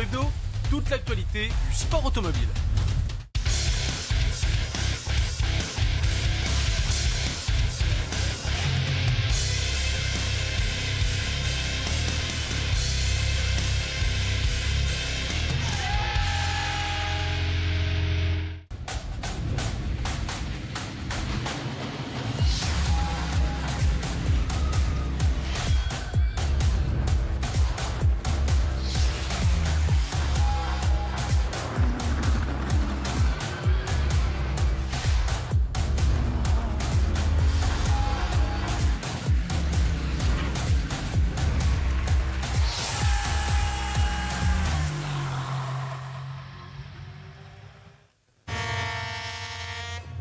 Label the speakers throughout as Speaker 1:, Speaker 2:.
Speaker 1: Hebdo, toute l'actualité du sport automobile.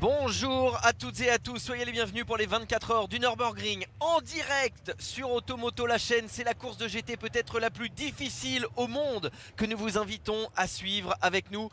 Speaker 2: Bonjour à toutes et à tous, soyez les bienvenus pour les 24 heures du Nürburgring en direct sur Automoto la chaîne. C'est la course de GT peut-être la plus difficile au monde que nous vous invitons à suivre avec nous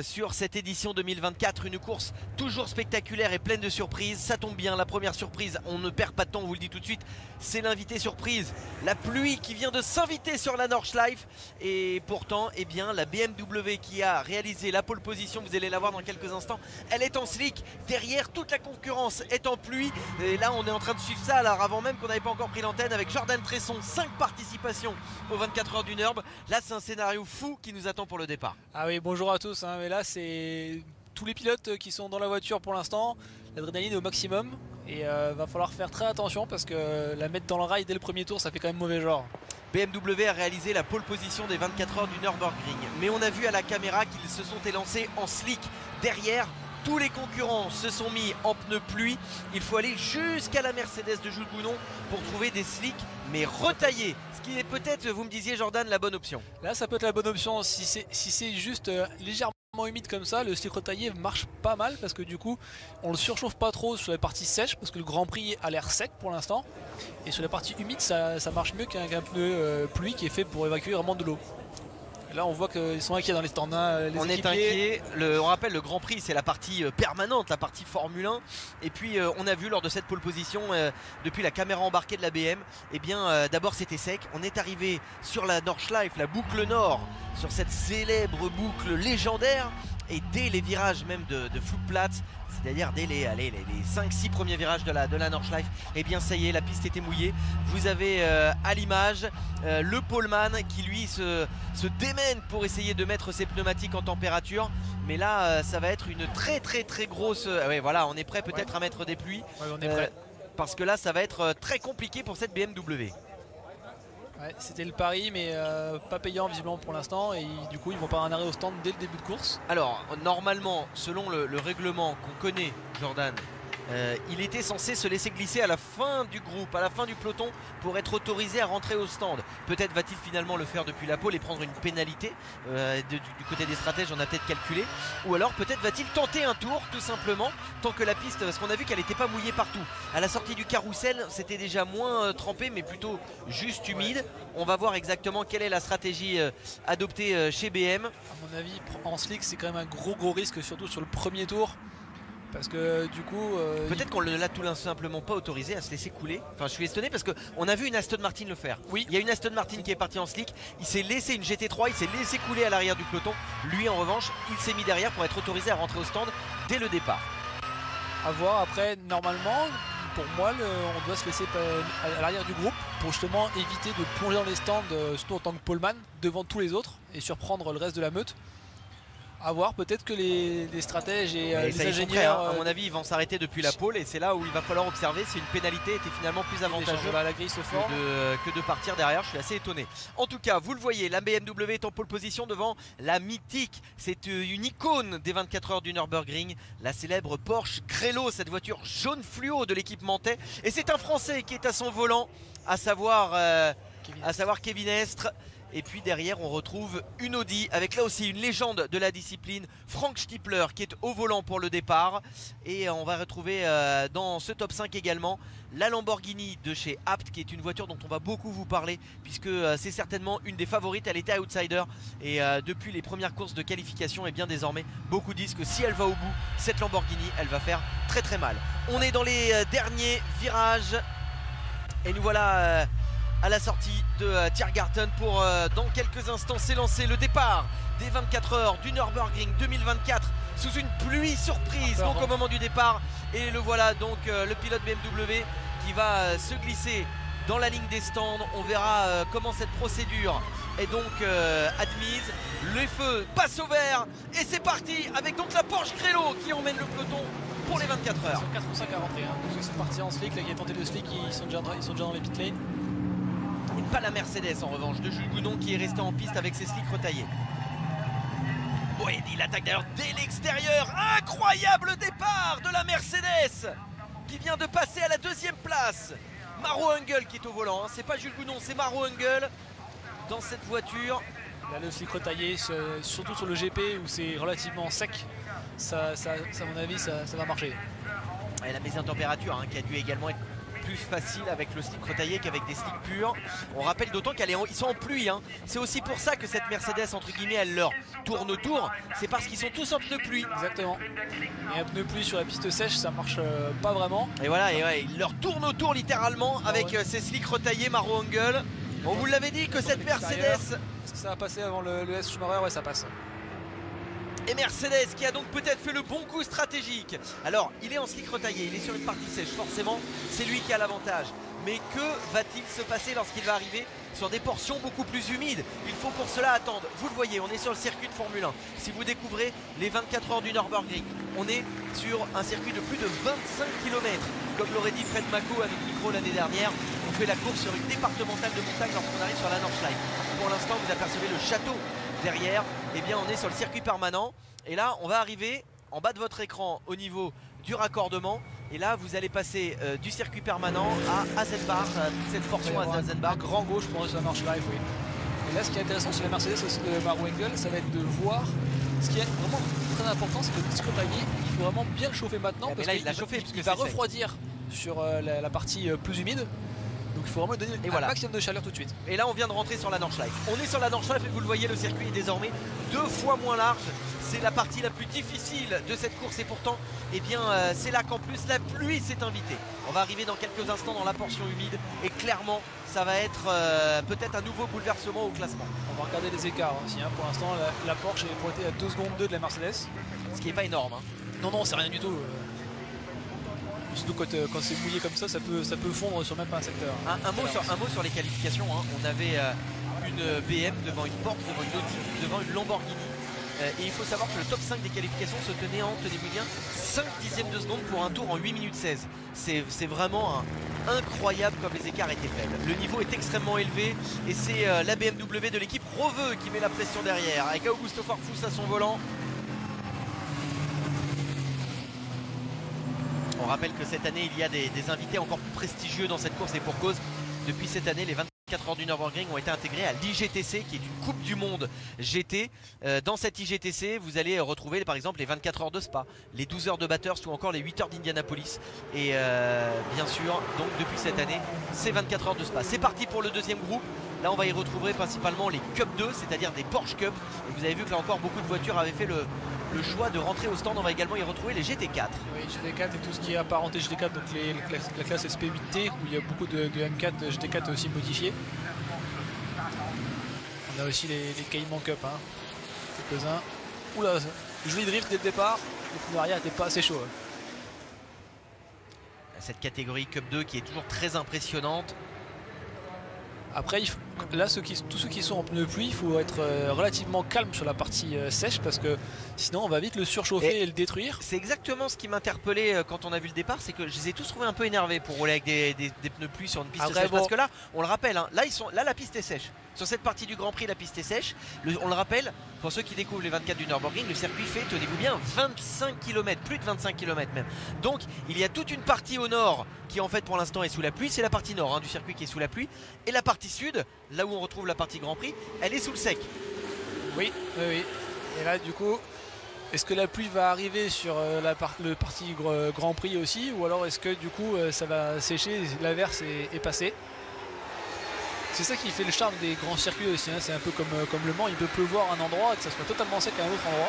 Speaker 2: sur cette édition 2024. Une course toujours spectaculaire et pleine de surprises. Ça tombe bien, la première surprise, on ne perd pas de temps, on vous le dit tout de suite, c'est l'invité surprise. La pluie qui vient de s'inviter sur la Nordschleife. Et pourtant, eh bien, la BMW qui a réalisé la pole position, vous allez la voir dans quelques instants, elle est en slick. Derrière, toute la concurrence est en pluie. Et là, on est en train de suivre ça alors avant même qu'on n'avait pas encore pris l'antenne avec Jordan Tresson. 5 participations aux 24 heures du Nürb. Là, c'est un scénario fou qui nous attend pour le départ.
Speaker 3: Ah oui, bonjour à tous. Mais là, c'est tous les pilotes qui sont dans la voiture pour l'instant. L'adrénaline est au maximum. Et va falloir faire très attention parce que la mettre dans le rail dès le premier tour, ça fait quand même mauvais genre.
Speaker 2: BMW a réalisé la pole position des 24 heures du Nürburgring. Mais on a vu à la caméra qu'ils se sont élancés en slick. Derrière, tous les concurrents se sont mis en pneus pluie. Il faut aller jusqu'à la Mercedes de Jules Gounon pour trouver des slicks mais retaillés. Ce qui est peut-être, vous me disiez Jordan, la bonne option.
Speaker 3: Là, ça peut être la bonne option. Si c'est juste légèrement humide comme ça, le slick retaillé marche pas mal parce que du coup, on le surchauffe pas trop sur la partie sèche parce que le Grand Prix a l'air sec pour l'instant. Et sur la partie humide, ça marche mieux qu'un pneu pluie qui est fait pour évacuer vraiment de l'eau. Là on voit qu'ils sont inquiets dans les stands, les
Speaker 2: on
Speaker 3: équipiers.
Speaker 2: est inquiet, on rappelle le Grand Prix c'est la partie permanente, la partie Formule 1. Et puis on a vu lors de cette pole position, depuis la caméra embarquée de la BM, eh bien d'abord c'était sec. On est arrivé sur la Nordschleife, la boucle nord, sur cette célèbre boucle légendaire. Et dès les virages même de Flugplatz, c'est-à-dire dès les 5-6 premiers virages de la Nordschleife, et bien ça y est, la piste était mouillée. Vous avez à l'image le poleman qui lui se démène pour essayer de mettre ses pneumatiques en température. Mais là ça va être une très grosse... ouais, voilà, on est prêt peut-être à mettre des pluies.
Speaker 3: Ouais, on est prêt.
Speaker 2: Parce que là ça va être très compliqué pour cette BMW.
Speaker 3: Ouais, c'était le pari mais pas payant visiblement pour l'instant et du coup ils vont pas un arrêt au stand dès le début de course.
Speaker 2: Alors normalement selon le règlement qu'on connaît Jordan, il était censé se laisser glisser à la fin du groupe, à la fin du peloton pour être autorisé à rentrer au stand. Peut-être va-t-il finalement le faire depuis la pole et prendre une pénalité du côté des stratèges, on a peut-être calculé. Ou alors peut-être va-t-il tenter un tour tout simplement tant que la piste, parce qu'on a vu qu'elle n'était pas mouillée partout. À la sortie du carrousel c'était déjà moins trempé mais plutôt juste humide. Ouais. On va voir exactement quelle est la stratégie adoptée chez BM.
Speaker 3: À mon avis en slick c'est quand même un gros risque, surtout sur le premier tour. Parce que du coup
Speaker 2: peut-être qu'on ne l'a tout simplement pas autorisé à se laisser couler. Enfin je suis étonné parce qu'on a vu une Aston Martin le faire.
Speaker 3: Oui.
Speaker 2: Il y a une Aston Martin qui est partie en slick. Il s'est laissé une GT3, il s'est laissé couler à l'arrière du peloton. Lui en revanche il s'est mis derrière pour être autorisé à rentrer au stand dès le départ.
Speaker 3: À voir après, normalement pour moi on doit se laisser à l'arrière du groupe pour justement éviter de plonger dans les stands, surtout en tant que poleman, devant tous les autres et surprendre le reste de la meute. À voir, peut-être que les stratèges et les ingénieurs
Speaker 2: prêts, hein. À mon avis ils vont s'arrêter depuis la pole et c'est là où il va falloir observer si une pénalité était finalement plus avantageuse
Speaker 3: la grille se forme
Speaker 2: que de partir derrière. Je suis assez étonné. En tout cas vous le voyez, la BMW est en pole position devant la mythique, c'est une icône des 24 heures du Nürburgring, la célèbre Porsche Grello, cette voiture jaune fluo de l'équipe Mantais. Et c'est un Français qui est à son volant, à savoir Kevin Estre. Et puis derrière on retrouve une Audi avec là aussi une légende de la discipline, Frank Stiepler qui est au volant pour le départ. Et on va retrouver dans ce top 5 également la Lamborghini de chez Abt qui est une voiture dont on va beaucoup vous parler puisque c'est certainement une des favorites, elle était outsider et depuis les premières courses de qualification et bien désormais beaucoup disent que si elle va au bout cette Lamborghini elle va faire très mal. On est dans les derniers virages et nous voilà à la sortie de Tiergarten pour dans quelques instants s'élancer le départ des 24 heures du Nürburgring 2024 sous une pluie surprise donc au moment du départ. Et le voilà donc le pilote BMW qui va se glisser dans la ligne des stands. On verra comment cette procédure est donc admise. Les feux passent au vert et c'est parti avec donc la Porsche Grello qui emmène le peloton pour les 24 heures.
Speaker 3: Ils sont 4 ou 5 à rentrer, hein. Donc c'est parti en slick, là qui a tenté le slick, ils sont déjà dans les pit lanes.
Speaker 2: Et pas la Mercedes en revanche de Jules Gounon qui est resté en piste avec ses slicks retaillés. Boedi l'attaque d'ailleurs dès l'extérieur. Incroyable départ de la Mercedes qui vient de passer à la deuxième place. Maro Engel qui est au volant, hein. C'est pas Jules Gounon, c'est Maro Engel dans cette voiture.
Speaker 3: Là le slick retaillé, surtout sur le GP où c'est relativement sec, ça à mon avis ça va marcher.
Speaker 2: Et la mise en température hein, qui a dû également être plus facile avec le slick retaillé qu'avec des slicks purs. On rappelle d'autant qu'ils sont en pluie, hein. C'est aussi pour ça que cette Mercedes entre guillemets elle leur tourne autour, c'est parce qu'ils sont tous en pneus pluie.
Speaker 3: Exactement. Et un pneu pluie sur la piste sèche ça marche pas vraiment.
Speaker 2: Et voilà, et ouais, il leur tourne autour littéralement avec ces slicks retaillés Maro Engel. On vous l'avait dit que cette Mercedes...
Speaker 3: Est-ce que ça va passer avant le S Schumacher? Ouais, ça passe.
Speaker 2: Et Mercedes qui a donc peut-être fait le bon coup stratégique. Alors il est en slick retaillé, il est sur une partie sèche, forcément c'est lui qui a l'avantage. Mais que va-t-il se passer lorsqu'il va arriver sur des portions beaucoup plus humides? Il faut pour cela attendre. Vous le voyez, on est sur le circuit de Formule 1. Si vous découvrez les 24 heures du Nürburgring, on est sur un circuit de plus de 25 km. Comme l'aurait dit Fred Mako à notre micro l'année dernière, on fait la course sur une départementale de montagne lorsqu'on arrive sur la Nordschleife. Pour l'instant vous apercevez le château derrière. Eh bien on est sur le circuit permanent. Et là on va arriver en bas de votre écran au niveau du raccordement. Et là vous allez passer du circuit permanent à Azenbach, cette portion à Azenbach.
Speaker 3: Un grand gauche pour la Nordschleife, oui. Et là ce qui est intéressant sur la Mercedes aussi de Maro Engel, ça va être de voir. Ce qui est vraiment très important, c'est que le disque retaillé, il faut vraiment bien le chauffer maintenant.
Speaker 2: Mais
Speaker 3: parce
Speaker 2: là
Speaker 3: qu'il
Speaker 2: il l'a chauffé
Speaker 3: il va refroidir sur la partie plus humide. Donc il faut vraiment donner un maximum de chaleur tout de suite.
Speaker 2: Et là on vient de rentrer sur la Nordschleife. On est sur la Nordschleife et vous le voyez, le circuit est désormais 2 fois moins large. C'est la partie la plus difficile de cette course et pourtant eh bien c'est là qu'en plus la pluie s'est invitée. On va arriver dans quelques instants dans la portion humide et clairement ça va être peut-être un nouveau bouleversement au classement.
Speaker 3: On va regarder les écarts aussi, hein. Pour l'instant la Porsche est pointée à 2 secondes 2 de la Mercedes.
Speaker 2: Ce qui n'est pas énorme, hein.
Speaker 3: Non c'est rien du tout. Surtout quand c'est mouillé comme ça peut fondre sur même pas un secteur.
Speaker 2: Un mot sur les qualifications, hein. On avait une BM devant une Porsche, devant une Audi, devant une Lamborghini. Et il faut savoir que le top 5 des qualifications se tenait en, tenez-vous bien, 5 dixièmes de seconde pour un tour en 8 minutes 16. C'est vraiment incroyable comme les écarts étaient faibles. Le niveau est extrêmement élevé et c'est la BMW de l'équipe Roveux qui met la pression derrière avec Augusto Farfus à son volant. On rappelle que cette année il y a des invités encore plus prestigieux dans cette course et pour cause. Depuis cette année les 24 heures du Nürburgring ont été intégrés à l'IGTC qui est une coupe du monde GT. Dans cette IGTC vous allez retrouver par exemple les 24 heures de Spa, les 12 heures de Bathurst ou encore les 8 heures d'Indianapolis. Et bien sûr donc depuis cette année c'est 24 heures de Spa. C'est parti pour le deuxième groupe. Là on va y retrouver principalement les Cup 2, c'est-à-dire des Porsche Cup. Et vous avez vu que là encore beaucoup de voitures avaient fait le choix de rentrer au stand. On va également y retrouver les GT4.
Speaker 3: Oui, GT4 et tout ce qui est apparenté GT4, donc la classe SP8T où il y a beaucoup de M4, GT4 aussi modifiés. On a aussi les Cayman Cup, hein. Quelques-uns. Oula, joli drift dès le départ, le pneu arrière n'était pas assez chaud. Hein.
Speaker 2: Cette catégorie Cup 2 qui est toujours très impressionnante.
Speaker 3: Après, là, tous ceux qui sont en pneus pluie, il faut être relativement calme sur la partie sèche parce que sinon on va vite le surchauffer et le détruire.
Speaker 2: C'est exactement ce qui m'interpellait quand on a vu le départ, c'est que je les ai tous trouvés un peu énervés pour rouler avec des pneus pluie sur une piste sèche. Parce que là, on le rappelle, hein, là la piste est sèche. Sur cette partie du Grand Prix, la piste est sèche. On le rappelle, pour ceux qui découvrent les 24 du Nürburgring, le circuit fait, tenez-vous bien, 25 km, plus de 25 km même. Donc il y a toute une partie au nord qui en fait pour l'instant est sous la pluie, c'est la partie nord, hein, du circuit qui est sous la pluie. Et la partie sud, là où on retrouve la partie Grand Prix, elle est sous le sec.
Speaker 3: Oui. Et là du coup, est-ce que la pluie va arriver sur le partie Grand Prix aussi, ou alors est-ce que du coup ça va sécher, l'averse est passée? C'est ça qui fait le charme des grands circuits aussi, hein. C'est un peu comme Le Mans, il peut pleuvoir à un endroit et que ça soit totalement sec à un autre endroit.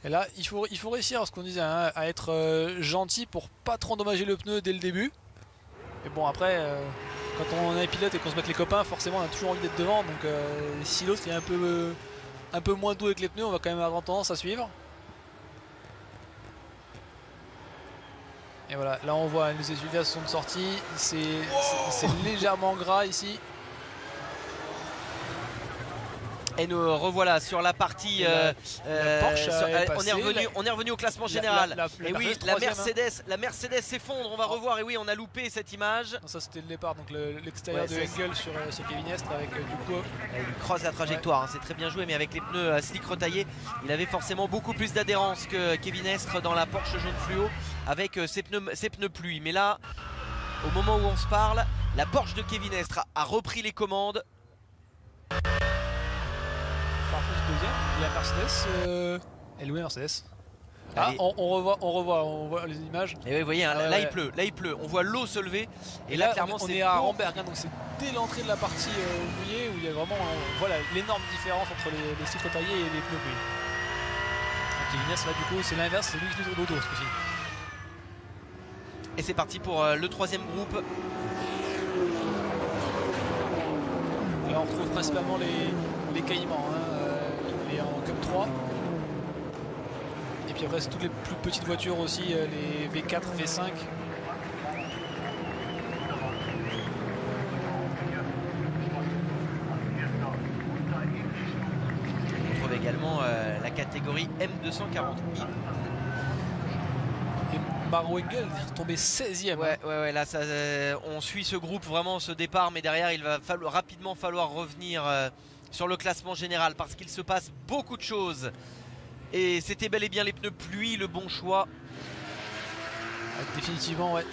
Speaker 3: Et là, il faut réussir, ce qu'on disait, hein, à être gentil pour pas trop endommager le pneu dès le début. Et bon, après, quand on est pilote et qu'on se met avec les copains, forcément, on a toujours envie d'être devant. Donc, si l'autre est un peu moins doux avec les pneus, on va quand même avoir tendance à suivre. Et voilà, là on voit les essuie-glaces sont sortis. C'est légèrement gras ici.
Speaker 2: Et nous revoilà sur la partie.
Speaker 3: Porsche
Speaker 2: on est revenu au classement général. Et oui, la
Speaker 3: hein.
Speaker 2: Mercedes s'effondre. On va revoir. Et oui, on a loupé cette image.
Speaker 3: Non, ça c'était le départ, donc l'extérieur de Engel sur Kevin Estre avec du coup.
Speaker 2: Il croise la trajectoire. Hein, c'est très bien joué, mais avec les pneus slick retaillés, il avait forcément beaucoup plus d'adhérence que Kevin Estre dans la Porsche jaune fluo avec ses pneus pluie. Mais là, au moment où on se parle, la Porsche de Kevin Estre a repris les commandes.
Speaker 3: Deuxième, il y a Mercedes, elle est où Mercedes? Ah, on revoit les images.
Speaker 2: Et oui, vous voyez, hein, là il pleut, on voit l'eau se lever. Et là clairement
Speaker 3: on est à Ramberg, hein, donc c'est dès l'entrée de la partie mouillée où il y a vraiment voilà, l'énorme différence entre les cycles taillés et les pneus mouillés. Kevin Estre, là du coup c'est l'inverse, c'est lui qui tourne d'auto ce coup-ci.
Speaker 2: Et c'est parti pour le troisième groupe.
Speaker 3: Là on retrouve principalement les Caïmans. Hein. Il est en Cup 3. Et puis après c'est toutes les plus petites voitures aussi, les V4, V5.
Speaker 2: On trouve également la catégorie M240i.
Speaker 3: Et Maro Engel est tombé 16ème.
Speaker 2: Ouais, là ça, on suit ce groupe vraiment ce départ, mais derrière il va rapidement falloir revenir sur le classement général parce qu'il se passe beaucoup de choses. Et c'était bel et bien les pneus pluie, le bon choix.
Speaker 3: Définitivement, ouais.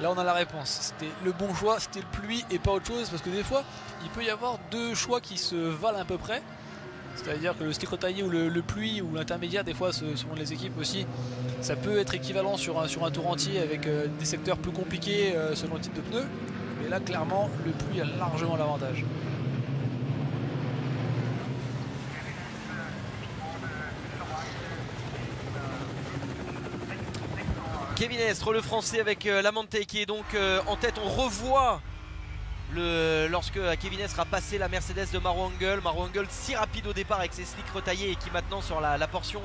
Speaker 3: Là on a la réponse. C'était le bon choix, c'était le pluie et pas autre chose. Parce que des fois, il peut y avoir deux choix qui se valent à peu près. C'est-à-dire que le stick retaillé ou le pluie ou l'intermédiaire, des fois, selon les équipes aussi, ça peut être équivalent sur un tour entier avec des secteurs plus compliqués selon le type de pneu. Mais là, clairement, le pluie a largement l'avantage.
Speaker 2: Kevin Estre, le français avec Lamante qui est donc en tête. On revoit lorsque Kevin Estre a passé la Mercedes de Maro Engel. Maro Engel si rapide au départ avec ses slicks retaillés et qui maintenant sur la portion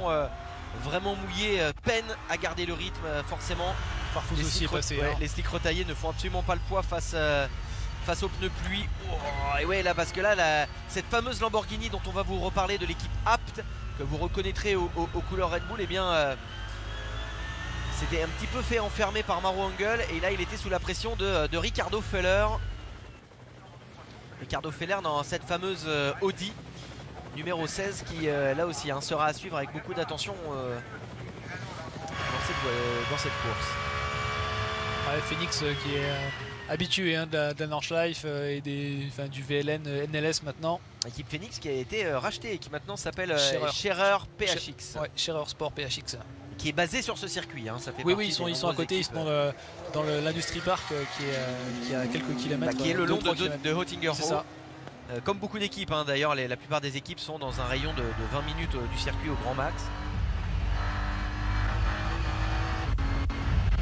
Speaker 2: vraiment mouillée peine à garder le rythme forcément.
Speaker 3: Les slicks
Speaker 2: les slicks retaillés ne font absolument pas le poids face aux pneus pluie. Oh, et ouais là parce que là cette fameuse Lamborghini dont on va vous reparler de l'équipe Apt que vous reconnaîtrez aux couleurs Red Bull, et bien c'était un petit peu fait enfermer par Maro Engel et là il était sous la pression de Ricardo Feller. Ricardo Feller dans cette fameuse Audi numéro 16 qui là aussi sera à suivre avec beaucoup d'attention dans cette course.
Speaker 3: Ouais, Phoenix qui est habitué de la Nordschleife et du VLN NLS maintenant.
Speaker 2: L'équipe Phoenix qui a été rachetée et qui maintenant s'appelle Scherer PHX.
Speaker 3: Ouais, Scherer Sport PHX.
Speaker 2: Qui est basé sur ce circuit. Ça fait
Speaker 3: oui, ils sont à côté, ils sont dans l'Industrie Park qui est à quelques kilomètres.
Speaker 2: Qui est le long de Hottinger.
Speaker 3: C'est ça.
Speaker 2: Comme beaucoup d'équipes d'ailleurs, la plupart des équipes sont dans un rayon de 20 minutes du circuit au grand max.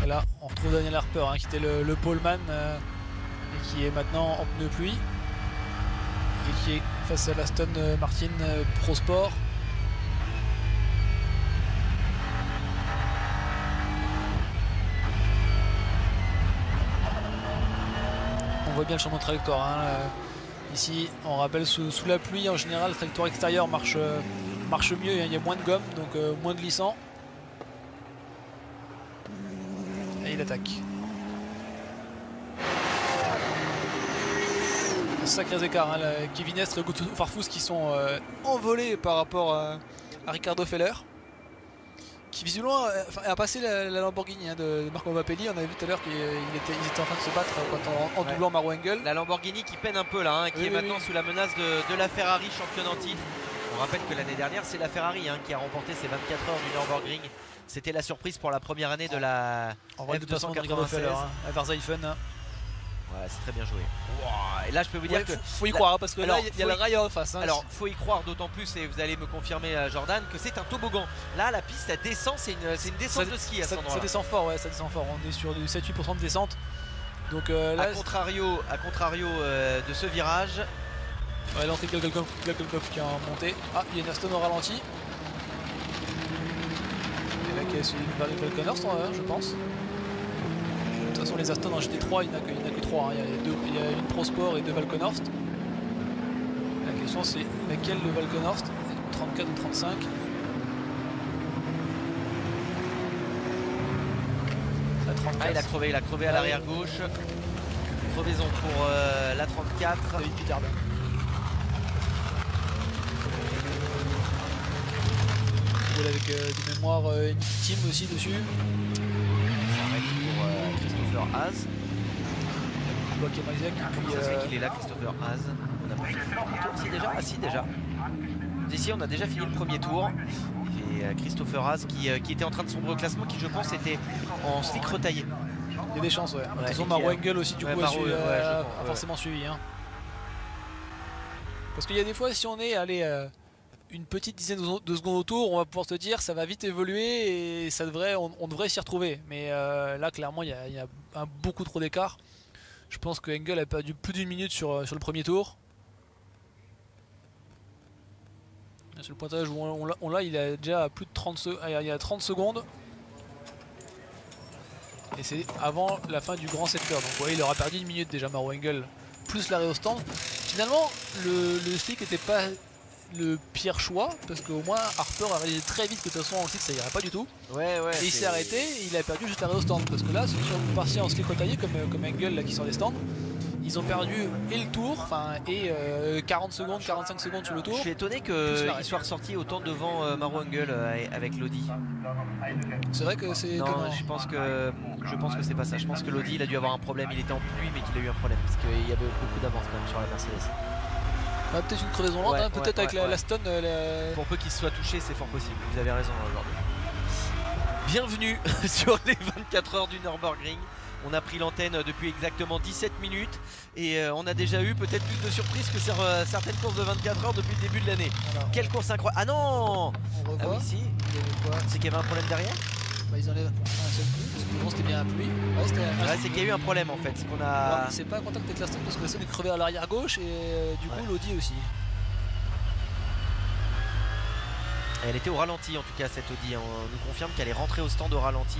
Speaker 3: Et là, on retrouve Daniel Harper qui était le poleman et qui est maintenant en pneu pluie. Et qui est face à l'Aston Martin Pro Sport. On voit bien le changement de trajectoire. Ici, on rappelle sous la pluie, en général, la trajectoire extérieure marche mieux. Il y a moins de gomme, donc moins glissant. Et il attaque. Un sacré écart. Kevin Estre et Guto Farfus qui sont envolés par rapport à Ricardo Feller. Qui visiblement a passé la Lamborghini de Marco Mappelli. On avait vu tout à l'heure qu'ils étaient en train de se battre en doublant Maro Engel.
Speaker 2: La Lamborghini qui peine un peu là, qui est maintenant sous la menace de la Ferrari championne en titre. On rappelle que l'année dernière c'est la Ferrari qui a remporté ses 24 heures du Nürburgring. C'était la surprise pour la première année de la
Speaker 3: F296 à Verzeifen.
Speaker 2: Ouais, c'est très bien joué. Wow. Et là, je peux vous dire que
Speaker 3: faut y croire, parce que
Speaker 2: alors,
Speaker 3: là, il y a le rail en face. Hein.
Speaker 2: Alors, faut y croire d'autant plus, et vous allez me confirmer, Jordan, que c'est un toboggan. Là, la piste, elle descend, c'est une descente de ski à cet endroit.
Speaker 3: Ça descend fort, ouais, ça descend fort. On est sur du 7-8% de descente. Donc là,
Speaker 2: à contrario de ce virage.
Speaker 3: Ouais, l'entrée de Galkov qui est en montée. Ah, il y a une Aston au ralenti. Et là, qui est celui de Valkenhorst, je pense. De toute façon, les Aston en GT3, il n'y en a que 3. Hein. Il y a une Pro Sport et 2 Valkenhorst. La question, c'est laquelle de Valkenhorst, 34 ou 35. La 34.
Speaker 2: Ah, il a crevé à l'arrière gauche. Crevaison pour la 34.
Speaker 3: David Pittard. Avec de mémoire une team aussi dessus.
Speaker 2: Ça arrête pour Christopher Haas. Ça fait qu'il est là, Christopher Haas. On n'a pas fini le premier tour, si déjà. Ah si, déjà. Ici, on a déjà fini le premier tour. Et Christopher Haas qui était en train de sombrer au classement, qui je pense était en slick retaillé.
Speaker 3: Il y a des chances, ouais. De toute façon, Maro Engel aussi, du coup, a forcément suivi. Hein. Parce qu'il y a des fois, si on est allé une petite dizaine de secondes au tour, on va pouvoir se dire ça va vite évoluer et ça devrait, on devrait s'y retrouver. Mais là, clairement, il y a beaucoup trop d'écart. Je pense que Engel a perdu plus d'une minute sur le premier tour. Sur le pointage où on l'a, il a déjà plus de 30 secondes. Et c'est avant la fin du grand secteur. Donc ouais, il aura perdu une minute déjà, Maro Engel, plus l'arrêt au stand. Finalement, le stick n'était pas le pire choix, parce qu'au moins Harper a réalisé très vite que de toute façon en stick ça irait pas du tout.
Speaker 2: Ouais,
Speaker 3: et il s'est arrêté, et il a perdu juste l'arrêt au stand. Parce que là, ceux qui sont partis en stick retaillé comme Engel là, qui sort des stands, ils ont perdu et le tour, et 40 secondes, 45 secondes sur le tour.
Speaker 2: Je suis étonné qu'il soit ressorti autant devant Maro Engel avec Lodi.
Speaker 3: C'est vrai que c'est...
Speaker 2: Non, je pense que c'est pas ça. Je pense que Lodi, il a dû avoir un problème. Il était en pluie, mais qu'il a eu un problème. Parce qu'il y avait beaucoup d'avance quand même sur la Mercedes.
Speaker 3: Peut-être une crevaison lente, peut-être avec la Stone.
Speaker 2: Pour peu qu'il se soit touché, c'est fort possible. Vous avez raison, aujourd'hui. Bienvenue sur les 24 heures du Nürburgring. On a pris l'antenne depuis exactement 17 minutes et on a déjà eu peut-être plus de surprises que sur certaines courses de 24 heures depuis le début de l'année. Quelle course incroyable! Ah non!
Speaker 3: On revoit.
Speaker 2: Ah oui, si. C'est qu'il y avait un problème derrière?
Speaker 3: Bah, ils enlèvent un seul coup. C'était bien la pluie.
Speaker 2: Ouais, c'est qu'il y a eu un problème en fait.
Speaker 3: C'est pas un contact avec la Stone parce que la Stone est crevée à l'arrière gauche et du coup l'Audi aussi.
Speaker 2: Elle était au ralenti en tout cas, cette Audi. On nous confirme qu'elle est rentrée au stand au ralenti.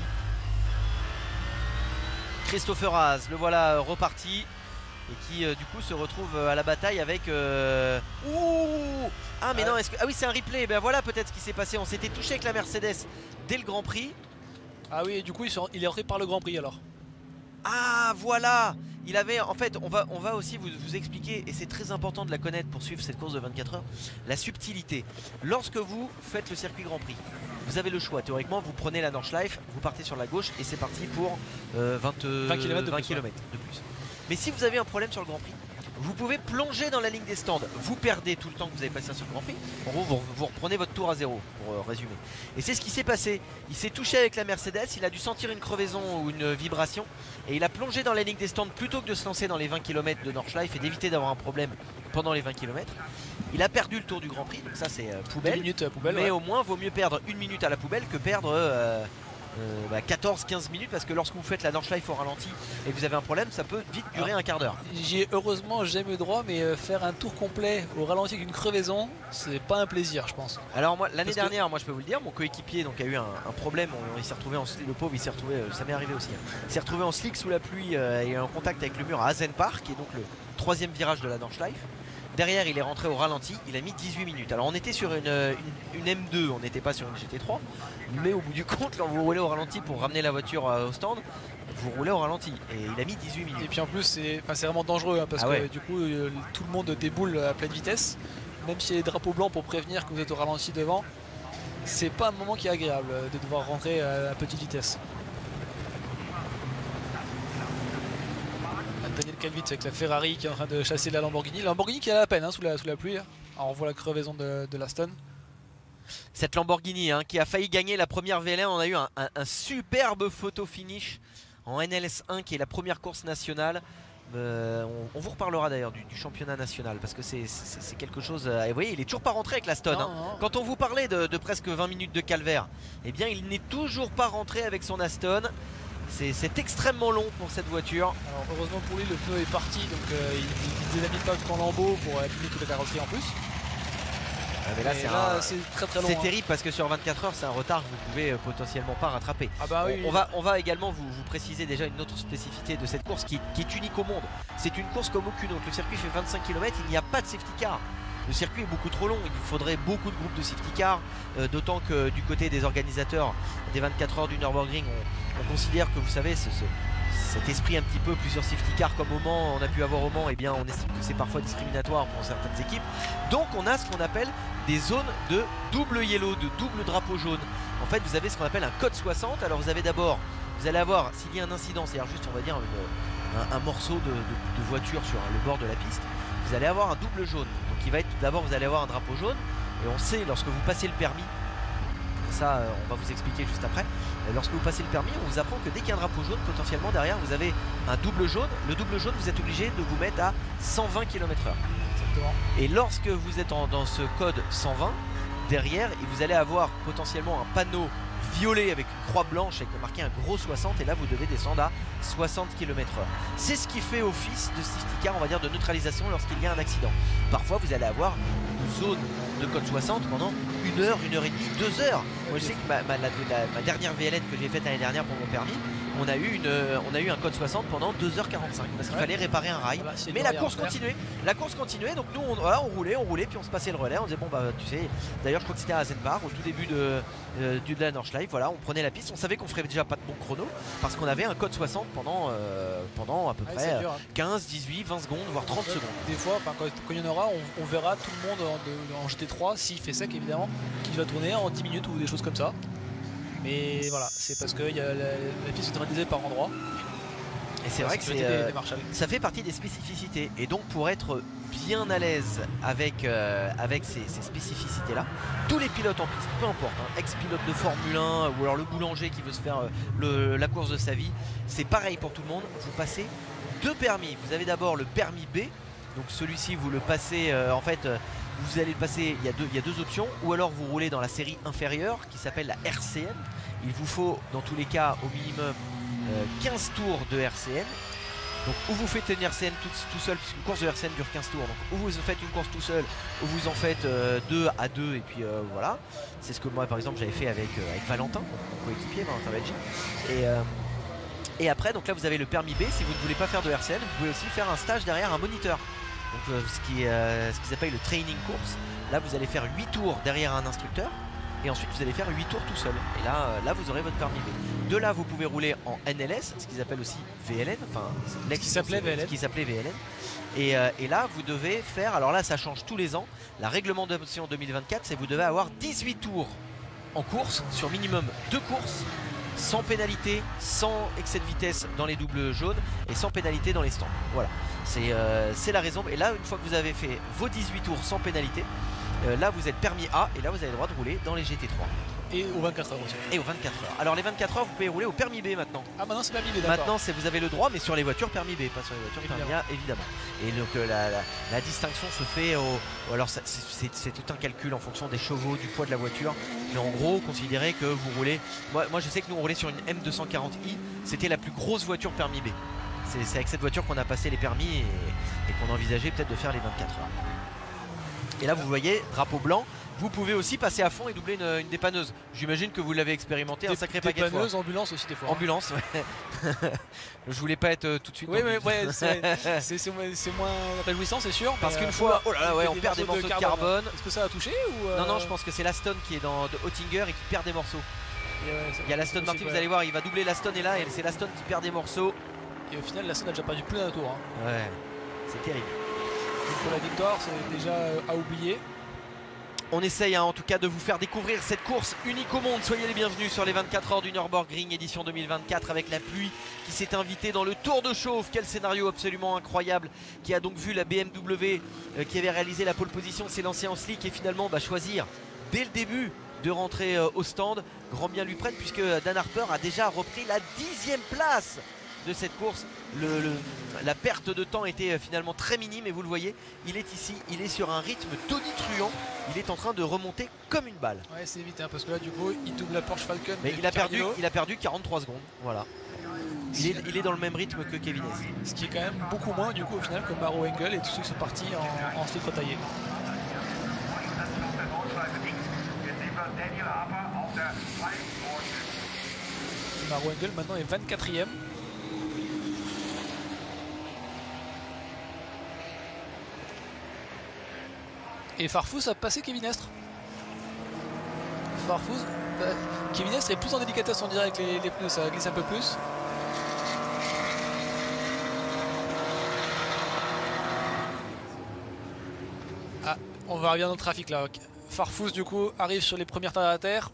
Speaker 2: Christopher Haas, le voilà reparti. Et qui du coup se retrouve à la bataille avec... Ouh! Ah mais non, ah oui, c'est un replay. Ben voilà peut-être ce qui s'est passé. On s'était touché avec la Mercedes dès le Grand Prix.
Speaker 3: Ah oui, et du coup il est rentré par le Grand Prix alors.
Speaker 2: Ah voilà! Il avait, en fait, on va aussi vous expliquer, et c'est très important de la connaître pour suivre cette course de 24 heures, la subtilité. Lorsque vous faites le circuit Grand Prix, vous avez le choix. Théoriquement, vous prenez la Nordschleife, vous partez sur la gauche et c'est parti pour 20 km de plus. Mais si vous avez un problème sur le Grand Prix, vous pouvez plonger dans la ligne des stands. Vous perdez tout le temps que vous avez passé sur le Grand Prix. En gros, vous reprenez votre tour à zéro, pour résumer. Et c'est ce qui s'est passé. Il s'est touché avec la Mercedes, il a dû sentir une crevaison ou une vibration. Et il a plongé dans la ligne des stands plutôt que de se lancer dans les 20 km de Nordschleife et d'éviter d'avoir un problème pendant les 20 km. Il a perdu le tour du Grand Prix, donc ça c'est poubelle. Mais au moins, vaut mieux perdre une minute à la poubelle que perdre 14-15 minutes, parce que lorsque vous faites la Nordschleife au ralenti et que vous avez un problème, ça peut vite durer un quart d'heure.
Speaker 3: J'ai heureusement jamais eu droit, mais faire un tour complet au ralenti avec une crevaison, c'est pas un plaisir, je pense.
Speaker 2: Alors moi l'année dernière, moi je peux vous le dire, mon coéquipier donc a eu un problème. Il s'est retrouvé en slick, le pauvre, il s'est retrouvé, ça m'est arrivé aussi, il s'est retrouvé en slick sous la pluie et en contact avec le mur à Hasenpark, qui est donc le troisième virage de la Nordschleife. Derrière, il est rentré au ralenti, il a mis 18 minutes. Alors on était sur une M2, on n'était pas sur une GT3, mais au bout du compte, quand vous roulez au ralenti pour ramener la voiture au stand, vous roulez au ralenti et il a mis 18 minutes.
Speaker 3: Et puis en plus c'est vraiment dangereux, hein, parce que du coup tout le monde déboule à pleine vitesse, même s'il y a les drapeaux blancs pour prévenir que vous êtes au ralenti devant. C'est pas un moment qui est agréable de devoir rentrer à petite vitesse. Daniel Kalvitz avec la Ferrari qui est en train de chasser la Lamborghini. La Lamborghini qui a la peine, hein, sous la pluie. Alors on voit la crevaison de l'Aston.
Speaker 2: Cette Lamborghini qui a failli gagner la première V1. On a eu un superbe photo finish en NLS1 qui est la première course nationale. On vous reparlera d'ailleurs du championnat national parce que c'est quelque chose. Et vous voyez, il est toujours pas rentré avec la Stone. Hein. Quand on vous parlait de presque 20 minutes de calvaire, eh bien il n'est toujours pas rentré avec son Aston. C'est extrêmement long pour cette voiture.
Speaker 3: Alors heureusement pour lui, le pneu est parti, donc il délamine pas tout en lambeaux pour abîmer toute la carrosserie en plus.
Speaker 2: Mais là, c'est
Speaker 3: très long.
Speaker 2: C'est terrible parce que sur 24 heures, c'est un retard que vous pouvez potentiellement pas rattraper.
Speaker 3: Ah bah oui,
Speaker 2: on va également vous préciser déjà une autre spécificité de cette course qui est unique au monde. C'est une course comme aucune autre. Le circuit fait 25 km, il n'y a pas de safety car. Le circuit est beaucoup trop long, il faudrait beaucoup de groupes de safety car, d'autant que du côté des organisateurs des 24 heures du Nürburgring, on considère que vous savez cet esprit un petit peu plusieurs safety cars comme au Mans, on a pu avoir au Mans, et bien on estime que c'est parfois discriminatoire pour certaines équipes. Donc on a ce qu'on appelle des zones de double yellow, de double drapeau jaune. En fait vous avez ce qu'on appelle un code 60. Alors vous allez avoir, s'il y a un incident, c'est-à-dire juste on va dire un morceau de voiture sur le bord de la piste, vous allez avoir un double jaune. Donc il va être tout d'abord, vous allez avoir un drapeau jaune, et on sait lorsque vous passez le permis, ça on va vous expliquer juste après, lorsque vous passez le permis, on vous apprend que dès qu'il y a un drapeau jaune, potentiellement derrière vous avez un double jaune. Le double jaune, vous êtes obligé de vous mettre à 120 km/h. Et lorsque vous êtes dans ce code 120, derrière, vous allez avoir potentiellement un panneau violet avec une croix blanche avec marqué un gros 60, et là vous devez descendre à 60 km/h. C'est ce qui fait office de safety car, on va dire, de neutralisation lorsqu'il y a un accident. Parfois vous allez avoir une zone de code 60 pendant 1 heure, 1 heure et demie, 2 heures. Moi je sais que ma dernière VLN que j'ai faite l'année dernière pour mon permis, on a eu un code 60 pendant 2h45 parce qu'il fallait réparer un rail. Mais la course continuait, donc nous on roulait, puis on se passait le relais, on disait bon bah tu sais, d'ailleurs je crois que c'était à Asenbar au tout début de la Nordschleife, voilà, on prenait la piste, on savait qu'on ferait déjà pas de bon chrono parce qu'on avait un code 60 pendant à peu près 15, 18, 20 secondes, voire 30 secondes.
Speaker 3: Des fois, quand il y en aura, on verra tout le monde en GT3, s'il fait sec évidemment, qui va tourner en 10 minutes ou des choses comme ça. Mais voilà, c'est parce que la piste est neutralisée par endroits.
Speaker 2: Et c'est vrai que ça fait partie des spécificités. Et donc pour être bien à l'aise avec ces spécificités là, tous les pilotes en piste, peu importe, hein, ex-pilote de Formule 1 ou alors le boulanger qui veut se faire la course de sa vie, c'est pareil pour tout le monde. Vous passez 2 permis. Vous avez d'abord le permis B. Donc celui-ci vous le passez vous allez le passer, il y a deux options, ou alors vous roulez dans la série inférieure qui s'appelle la RCN. Il vous faut dans tous les cas au minimum 15 tours de RCN. Donc ou vous faites une RCN tout seul, puisqu'une course de RCN dure 15 tours, donc ou vous faites une course tout seul, ou vous en faites 2 à 2, et puis voilà. C'est ce que moi par exemple j'avais fait avec Valentin, mon coéquipier, Valentin Belgi. Et après, donc là vous avez le permis B. Si vous ne voulez pas faire de RCN, vous pouvez aussi faire un stage derrière un moniteur. Donc ce qu'ils appellent le training course. Là vous allez faire 8 tours derrière un instructeur, et ensuite vous allez faire 8 tours tout seul. Et là vous aurez votre permis B. De là vous pouvez rouler en NLS, ce qu'ils appellent aussi VLN, enfin
Speaker 3: ce qui s'appelait
Speaker 2: VLN. Et là vous devez faire, alors là ça change tous les ans. La réglementation 2024, c'est que vous devez avoir 18 tours en course sur minimum 2 courses, sans pénalité, sans excès de vitesse dans les doubles jaunes et sans pénalité dans les stands. Voilà, c'est la raison. Et là, une fois que vous avez fait vos 18 tours sans pénalité, là vous êtes permis A, et là vous avez le droit de rouler dans les GT3.
Speaker 3: Et aux 24 heures aussi.
Speaker 2: Et aux 24 heures. Alors les 24 heures, vous pouvez rouler au permis B maintenant.
Speaker 3: Ah maintenant c'est permis B, d'accord.
Speaker 2: Maintenant vous avez le droit, mais sur les voitures permis B, pas sur les voitures permis A, évidemment. Et donc la distinction se fait alors c'est tout un calcul en fonction des chevaux, du poids de la voiture. Mais en gros, considérez que vous roulez. Moi je sais que nous on roulait sur une M240i, c'était la plus grosse voiture permis B. C'est avec cette voiture qu'on a passé les permis et qu'on envisageait peut-être de faire les 24 heures. Et là vous voyez, drapeau blanc. Vous pouvez aussi passer à fond et doubler une dépanneuse. J'imagine que vous l'avez expérimenté un sacré paquet de fois.
Speaker 3: Dépanneuse, ambulance aussi des fois.
Speaker 2: Ambulance, ouais. Je voulais pas être tout de suite.
Speaker 3: Oui, ouais, c'est moins réjouissant, c'est sûr.
Speaker 2: Parce qu'une fois, oh là là, ouais, on perd des morceaux de carbone.
Speaker 3: Est-ce que ça a touché ou
Speaker 2: Non, je pense que c'est l'Aston qui est de Oettinger et qui perd des morceaux. Il y a l'Aston Martin, vous allez voir, il va doubler l'Aston, et là, c'est l'Aston qui perd des morceaux.
Speaker 3: Et au final, l'Aston a déjà perdu plus d'un tour. Hein.
Speaker 2: Ouais, c'est terrible.
Speaker 3: Donc pour la victoire, c'est déjà à oublier.
Speaker 2: On essaye en tout cas de vous faire découvrir cette course unique au monde. Soyez les bienvenus sur les 24 heures du Nürburgring édition 2024 avec la pluie qui s'est invitée dans le Tour de Chauffe. Quel scénario absolument incroyable, qui a donc vu la BMW qui avait réalisé la pole position s'élancer en slick et finalement choisir dès le début de rentrer au stand. Grand bien lui prenne puisque Dan Harper a déjà repris la 10e place de cette course. La perte de temps était finalement très minime et vous le voyez, il est ici, il est sur un rythme tonitruant, il est en train de remonter comme une balle.
Speaker 3: Ouais, c'est vite hein, parce que là du coup il double la Porsche Falcon.
Speaker 2: Mais il a perdu 43 secondes, voilà. Il est dans le même rythme que Kevin Estre.
Speaker 3: Ce qui est quand même beaucoup moins du coup au final que Maro Engel et tous ceux qui sont partis en slip retaillé. Maro Engel maintenant est 24e. Et Farfus a passé Kevin Estre. Kevin Estre est plus en délicatesse, on dirait, avec les pneus, ça glisse un peu plus. Ah, on va revenir dans le trafic là. Farfus du coup arrive sur les premières terres à terre.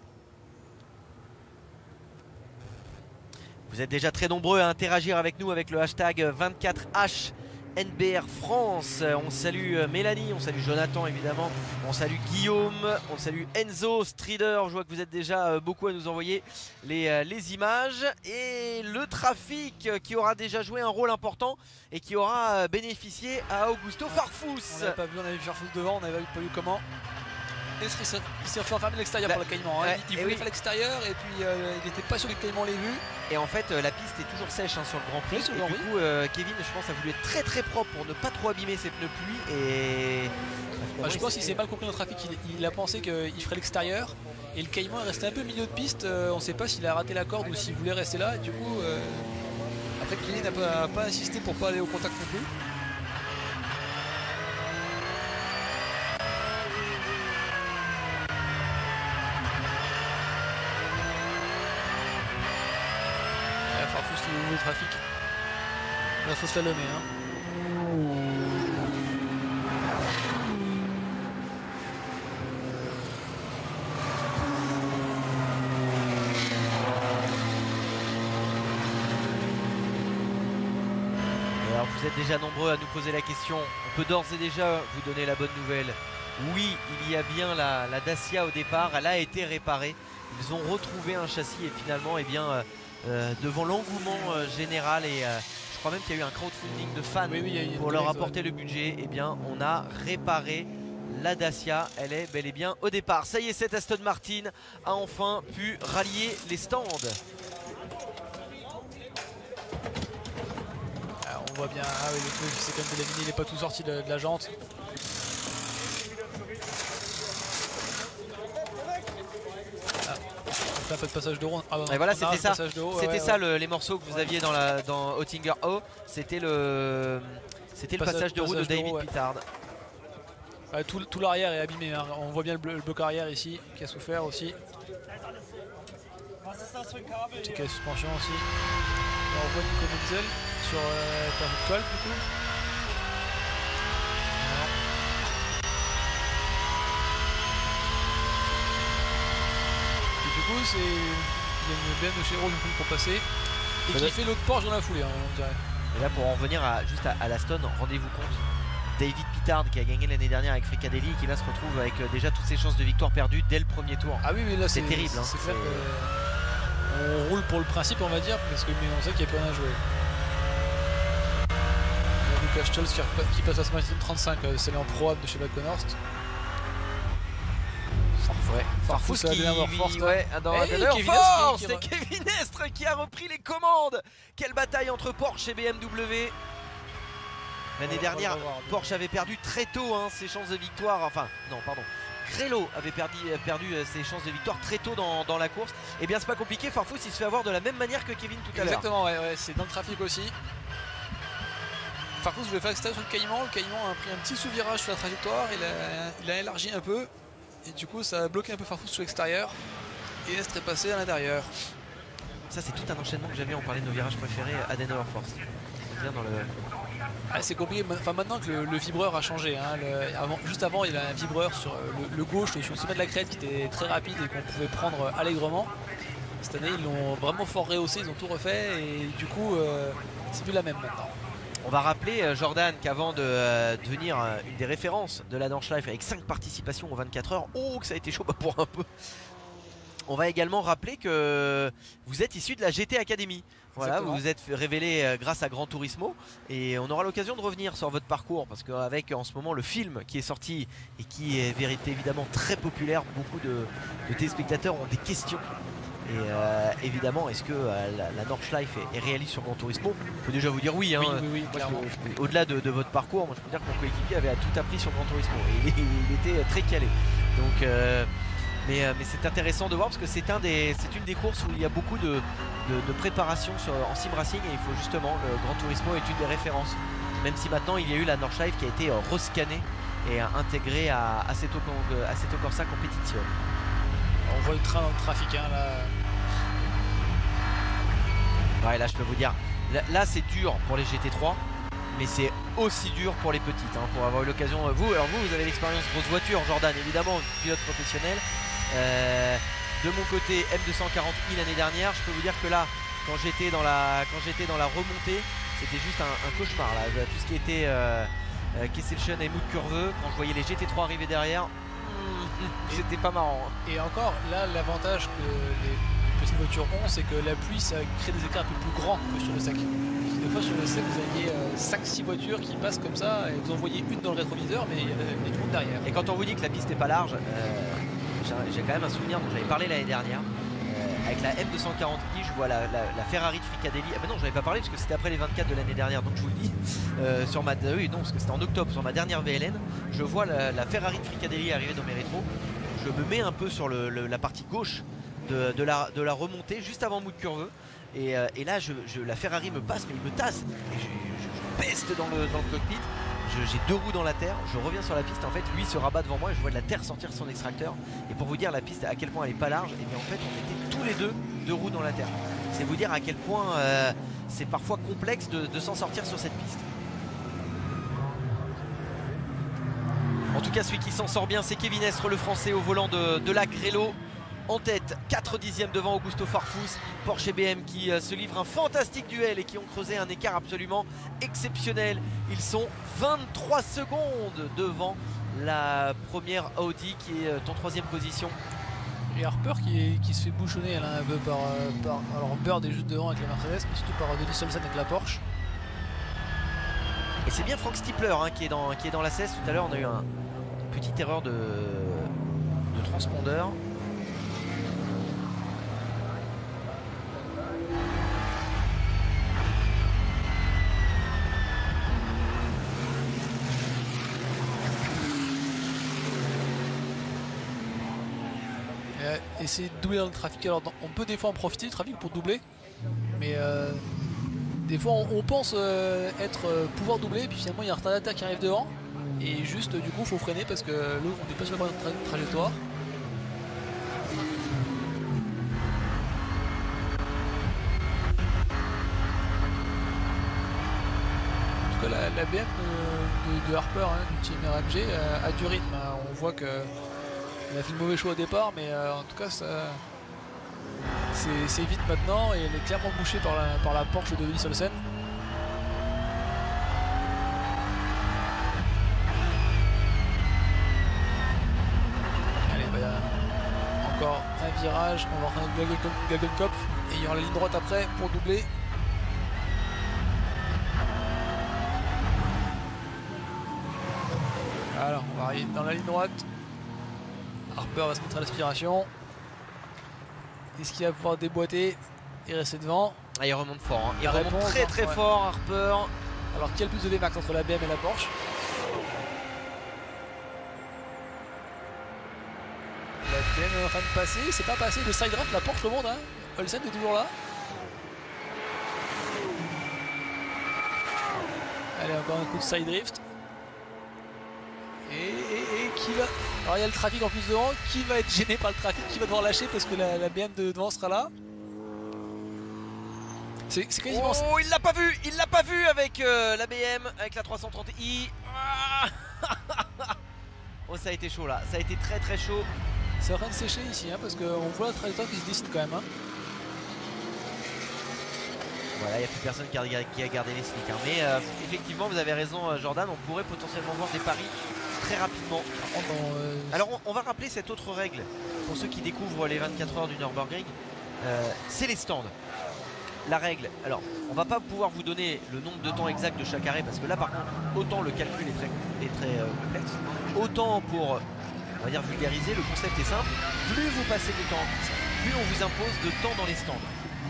Speaker 2: Vous êtes déjà très nombreux à interagir avec nous avec le hashtag 24H. NBR France, on salue Mélanie, on salue Jonathan évidemment, on salue Guillaume, on salue Enzo, Strider, je vois que vous êtes déjà beaucoup à nous envoyer les images. Et le trafic qui aura déjà joué un rôle important et qui aura bénéficié à Augusto Farfus.
Speaker 3: On n'avait pas vu, on avait vu Farfus devant, on n'avait pas vu comment. Il s'est fait enfermer de l'extérieur pour le caïman.
Speaker 2: Ouais,
Speaker 3: il voulait faire l'extérieur et puis il n'était pas sûr que le caïman l'ait vu.
Speaker 2: Et en fait la piste est toujours sèche hein, sur le Grand Prix.
Speaker 3: Oui,
Speaker 2: et du coup Kevin je pense a voulu être très très propre pour ne pas trop abîmer ses pneus pluie. Et
Speaker 3: je pense qu'il s'est mal compris dans le trafic. Il a pensé qu'il ferait l'extérieur. Et le caïman est resté un peu au milieu de piste. On ne sait pas s'il a raté la corde ou s'il voulait rester là. Et du coup après Kevin n'a pas insisté pour pas aller au contact non plus. Le trafic, il faut slalomer hein.
Speaker 2: Et alors vous êtes déjà nombreux à nous poser la question, on peut d'ores et déjà vous donner la bonne nouvelle. Oui, il y a bien la Dacia au départ, elle a été réparée, ils ont retrouvé un châssis et finalement devant l'engouement général et je crois même qu'il y a eu un crowdfunding de fans pour leur apporter le budget, et bien on a réparé la Dacia, elle est bel et bien au départ. Ça y est, cette Aston Martin a enfin pu rallier les stands.
Speaker 3: Alors on voit bien, ah oui, le pneu c'est quand même de laminé, il n'est pas tout sorti de la jante. Un peu de passage de roue. Ah,
Speaker 2: et voilà, c'était ça. C'était ça les morceaux que vous aviez dans Oettinger O. C'était le passage de roue de David Pittard.
Speaker 3: Ouais, tout l'arrière est abîmé. Hein. On voit bien le bloc arrière ici qui a souffert aussi. Petit cas de suspension aussi. Là, on voit Nico Menzel sur permis de colle du coup. Du coup, il y a une BM de chez Rose pour passer et qui fait l'autre Porsche dans la foulée, hein, on dirait.
Speaker 2: Et là, pour en revenir juste à l'Aston, rendez-vous compte, David Pittard qui a gagné l'année dernière avec Fricadeli et qui là se retrouve avec déjà toutes ses chances de victoire perdues dès le premier tour.
Speaker 3: Ah oui, mais là c'est
Speaker 2: terrible. Hein,
Speaker 3: c'est clair qu'on roule pour le principe, on va dire, parce que mais on sait qu'il n'y a plus rien à jouer. Lucas Stolz qui passe à ce match 35, c'est en Pro de chez Valkenhorst.
Speaker 2: Ouais, Farfus qui c'est Kevin Estre qui a repris les commandes. Quelle bataille entre Porsche et BMW. L'année dernière, Porsche avait perdu très tôt hein, ses chances de victoire. Enfin, non, pardon. Grello avait perdu ses chances de victoire très tôt dans la course. Et bien, c'est pas compliqué. Farfus, il se fait avoir de la même manière que Kevin tout à l'heure.
Speaker 3: Exactement, ouais, c'est dans le trafic aussi. Farfus voulait faire extérieur sur le Caïman. Le Caïman a pris un petit sous-virage sur la trajectoire. Il a élargi un peu. Et du coup ça a bloqué un peu Farfus sur l'extérieur et Estre est passé à l'intérieur.
Speaker 2: Ça c'est tout un enchaînement que j'avais, on parlait de nos virages préférés à Denver Force.
Speaker 3: C'est compliqué, enfin, maintenant que le vibreur a changé, hein, juste avant il y avait un vibreur sur le gauche sur le sommet de la crête qui était très rapide et qu'on pouvait prendre allègrement. Cette année ils l'ont vraiment fort rehaussé, ils ont tout refait et du coup c'est plus la même maintenant.
Speaker 2: On va rappeler Jordan qu'avant de devenir une des références de la Nordschleife avec 5 participations en 24 heures, oh que ça a été chaud pour un peu. On va également rappeler que vous êtes issu de la GT Academy. Voilà, vous vous êtes révélé grâce à Gran Turismo et on aura l'occasion de revenir sur votre parcours parce qu'avec en ce moment le film qui est sorti et qui est évidemment très populaire, beaucoup de téléspectateurs ont des questions. Et évidemment, est-ce que la Nordschleife est réaliste sur Gran Turismo? On peut déjà vous dire oui. Hein.
Speaker 3: Oui, clairement.
Speaker 2: Au-delà de votre parcours, moi je peux dire que mon coéquipier avait tout appris sur Gran Turismo et il était très calé. Donc, mais c'est intéressant de voir parce que c'est une des courses où il y a beaucoup de préparation en sim racing et il faut justement, le Gran Turismo est une des références. Même si maintenant il y a eu la Nordschleife qui a été rescannée et intégrée à Assetto Corsa Competizione.
Speaker 3: On voit le train dans le trafic hein, là.
Speaker 2: Ouais, là je peux vous dire, là c'est dur pour les GT3, mais c'est aussi dur pour les petites, hein, pour avoir eu l'occasion. Vous avez l'expérience grosse voiture, Jordan, évidemment, pilote professionnel. De mon côté, M240i l'année dernière, je peux vous dire que là, quand j'étais dans la remontée, c'était juste un cauchemar là. Tout ce qui était Kesselchen et Mout-Curveux, quand je voyais les GT3 arriver derrière, c'était pas marrant.
Speaker 3: Et encore, là, l'avantage que les petites voitures ont, c'est que la pluie, ça crée des écarts un peu plus grands que sur le sec. Des fois, sur le sec, vous aviez 5-6 voitures qui passent comme ça, et vous en voyez une dans le rétroviseur, mais il y a tout le monde derrière.
Speaker 2: Et quand on vous dit que la piste n'est pas large, j'ai quand même un souvenir dont j'avais parlé l'année dernière. Avec la M240i, je vois la Ferrari de Fricadelli. Ah ben non, je n'avais pas parlé parce que c'était après les 24 de l'année dernière, donc je vous le dis. Oui, non, parce que c'était en octobre, sur ma dernière VLN, je vois la Ferrari de Fricadelli arriver dans mes rétros. Je me mets un peu sur la partie gauche de la remontée, juste avant Mout-Curveux. Et là, la Ferrari me passe, mais il me tasse. Et je peste dans le cockpit. J'ai 2 roues dans la terre, je reviens sur la piste, en fait lui se rabat devant moi et je vois de la terre sortir de son extracteur. Et pour vous dire la piste à quel point elle est pas large, et bien en fait on était tous les deux roues dans la terre. C'est vous dire à quel point c'est parfois complexe de s'en sortir sur cette piste. En tout cas celui qui s'en sort bien c'est Kevin Estre, le français au volant de la Grello. En tête, 4 dixièmes devant Augusto Farfus, Porsche et BM qui se livrent un fantastique duel et qui ont creusé un écart absolument exceptionnel. Ils sont 23 secondes devant la première Audi qui est en 3ème position.
Speaker 3: Et Harper qui se fait bouchonner là, un peu par alors Bird est juste devant avec la Mercedes, mais surtout par Denis Solsen avec la Porsche.
Speaker 2: Et c'est bien Frank Stippler hein, qui est dans la 16. Tout à l'heure on a eu une petite erreur de transpondeur.
Speaker 3: Essayer de doubler dans le trafic. Alors on peut des fois en profiter du trafic pour doubler, mais des fois on pense pouvoir doubler et puis finalement il y a un retardateur qui arrive devant et juste du coup il faut freiner parce que l'autre on n'est pas sur la bonne trajectoire. En tout cas la BM de Harper hein, du team RMG a du rythme, hein. On voit que il a fait le mauvais choix au départ, mais en tout cas c'est vite maintenant et elle est clairement bouchée par la Porsche de Denis Solsen. Allez, bah, encore un virage, on va rentrer dans Gagelkopf et il y aura la ligne droite après pour doubler. Alors on va arriver dans la ligne droite. Harper va se mettre à l'aspiration. Est-ce qu'il va pouvoir déboîter et rester devant?
Speaker 2: Ah, il remonte fort, hein. Il remonte très fort Harper.
Speaker 3: Alors quel plus de Vmax entre la BM et la Porsche? La BM est en train de passer, c'est pas passé, le side drift, la Porsche remonte hein. Olsen est toujours là. Allez, encore un coup de side drift. Et qui va... Alors il y a le trafic en plus devant, qui va être gêné par le trafic, qui va devoir lâcher parce que la BM de devant sera là. C'est quasiment...
Speaker 2: Oh, il l'a pas vu avec la BM, avec la 330i. Oh, ça a été chaud là, ça a été très chaud.
Speaker 3: C'est en train de sécher ici, hein, parce qu'on voit la trajectoire qui se dessine quand même. Hein.
Speaker 2: Voilà, il n'y a plus personne qui a gardé les slicks. Hein. Mais effectivement, vous avez raison Jordan, on pourrait potentiellement voir des paris très rapidement. Alors on va rappeler cette autre règle pour ceux qui découvrent les 24 heures du Nürburgring, c'est les stands. la règle, alors on va pas pouvoir vous donner le nombre de temps exact de chaque arrêt parce que là par contre autant le calcul est très complexe, autant pour on va dire vulgariser, le concept est simple, plus vous passez de temps en piste, plus on vous impose de temps dans les stands.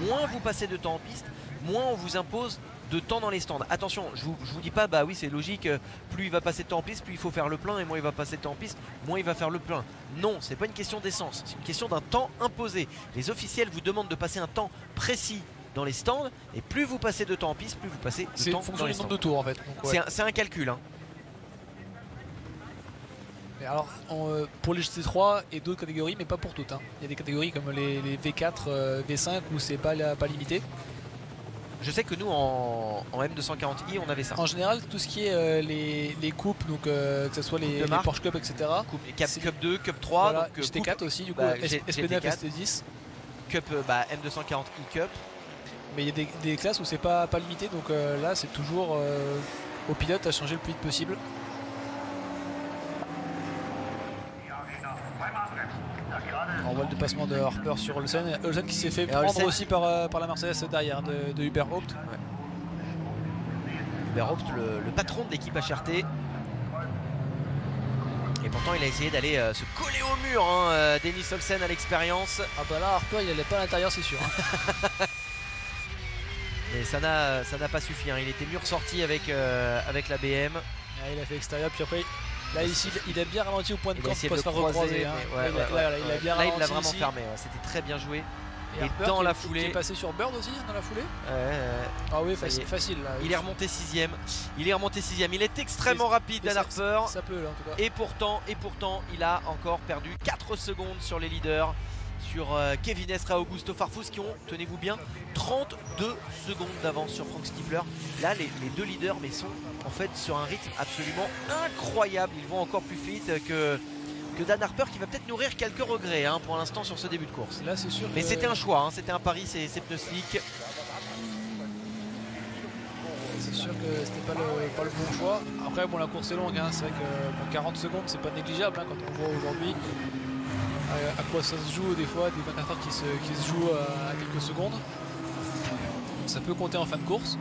Speaker 2: Moins vous passez de temps en piste, moins on vous impose de temps dans les stands. Attention, je vous dis pas bah oui c'est logique, plus il va passer de temps en piste, plus il faut faire le plein et moins il va passer de temps en piste, moins il va faire le plein. Non, c'est pas une question d'essence, c'est une question d'un temps imposé. Les officiels vous demandent de passer un temps précis dans les stands et plus vous passez de temps en piste, plus vous passez de temps dans les stands. C'est
Speaker 3: nombre de tours en fait. Ouais.
Speaker 2: C'est un calcul. Hein.
Speaker 3: Mais alors pour les GT3 et d'autres catégories, mais pas pour toutes. Hein. Il y a des catégories comme les V4, V5 où c'est pas limité.
Speaker 2: Je sais que nous en M240i on avait ça.
Speaker 3: En général tout ce qui est les coupes, donc que ce soit les Porsche Cup etc.
Speaker 2: Cup 2, Cup 3,
Speaker 3: voilà, donc, GT4 aussi du coup, SP9, ST10.
Speaker 2: Cup M240i Cup.
Speaker 3: Mais il y a des classes où c'est pas limité, donc là c'est toujours au pilote à changer le plus vite possible. On voit le dépassement de Harper sur Olsen. Olsen qui s'est fait prendre aussi par la Mercedes derrière de Hubert Haupt.
Speaker 2: Ouais. Hubert Haupt, le patron de l'équipe HRT. Et pourtant il a essayé d'aller se coller au mur, hein, Dennis Olsen à l'expérience.
Speaker 3: Ah bah là Harper il allait pas à l'intérieur c'est sûr. Hein.
Speaker 2: Et ça n'a pas suffi, hein. Il était mieux ressorti avec la BM.
Speaker 3: Ah, il a fait extérieur puis après. Là ici il a bien ralenti au point de camp pour se faire
Speaker 2: recroiser.
Speaker 3: Hein.
Speaker 2: Il
Speaker 3: a bien
Speaker 2: là il l'a
Speaker 3: ralenti
Speaker 2: vraiment
Speaker 3: ici.
Speaker 2: fermé, c'était très bien joué.
Speaker 3: Et dans la foulée. Il est passé sur Bird aussi dans la foulée. Ah oui facile là.
Speaker 2: Il est remonté 6ème. Il est extrêmement rapide Dan Harper.
Speaker 3: Ça peut là, en tout cas.
Speaker 2: Et pourtant il a encore perdu 4 secondes sur les leaders. Sur Kevin Estre et Augusto Farfus qui ont, tenez-vous bien, 32 secondes d'avance sur Frank Stiefler. Là les deux leaders mais sont en fait sur un rythme absolument incroyable. Ils vont encore plus vite que Dan Harper qui va peut-être nourrir quelques regrets hein, pour l'instant sur ce début de course.
Speaker 3: Là c'est sûr.
Speaker 2: Mais c'était un choix, hein, c'était un pari, c'est pneus slick.
Speaker 3: C'est sûr que c'était pas le bon choix. Après bon la course est longue, hein. C'est vrai que 40 secondes c'est pas négligeable hein, quand on voit aujourd'hui. À quoi ça se joue des fois, des 24 heures qui se jouent à quelques secondes. Ça peut compter en fin de course.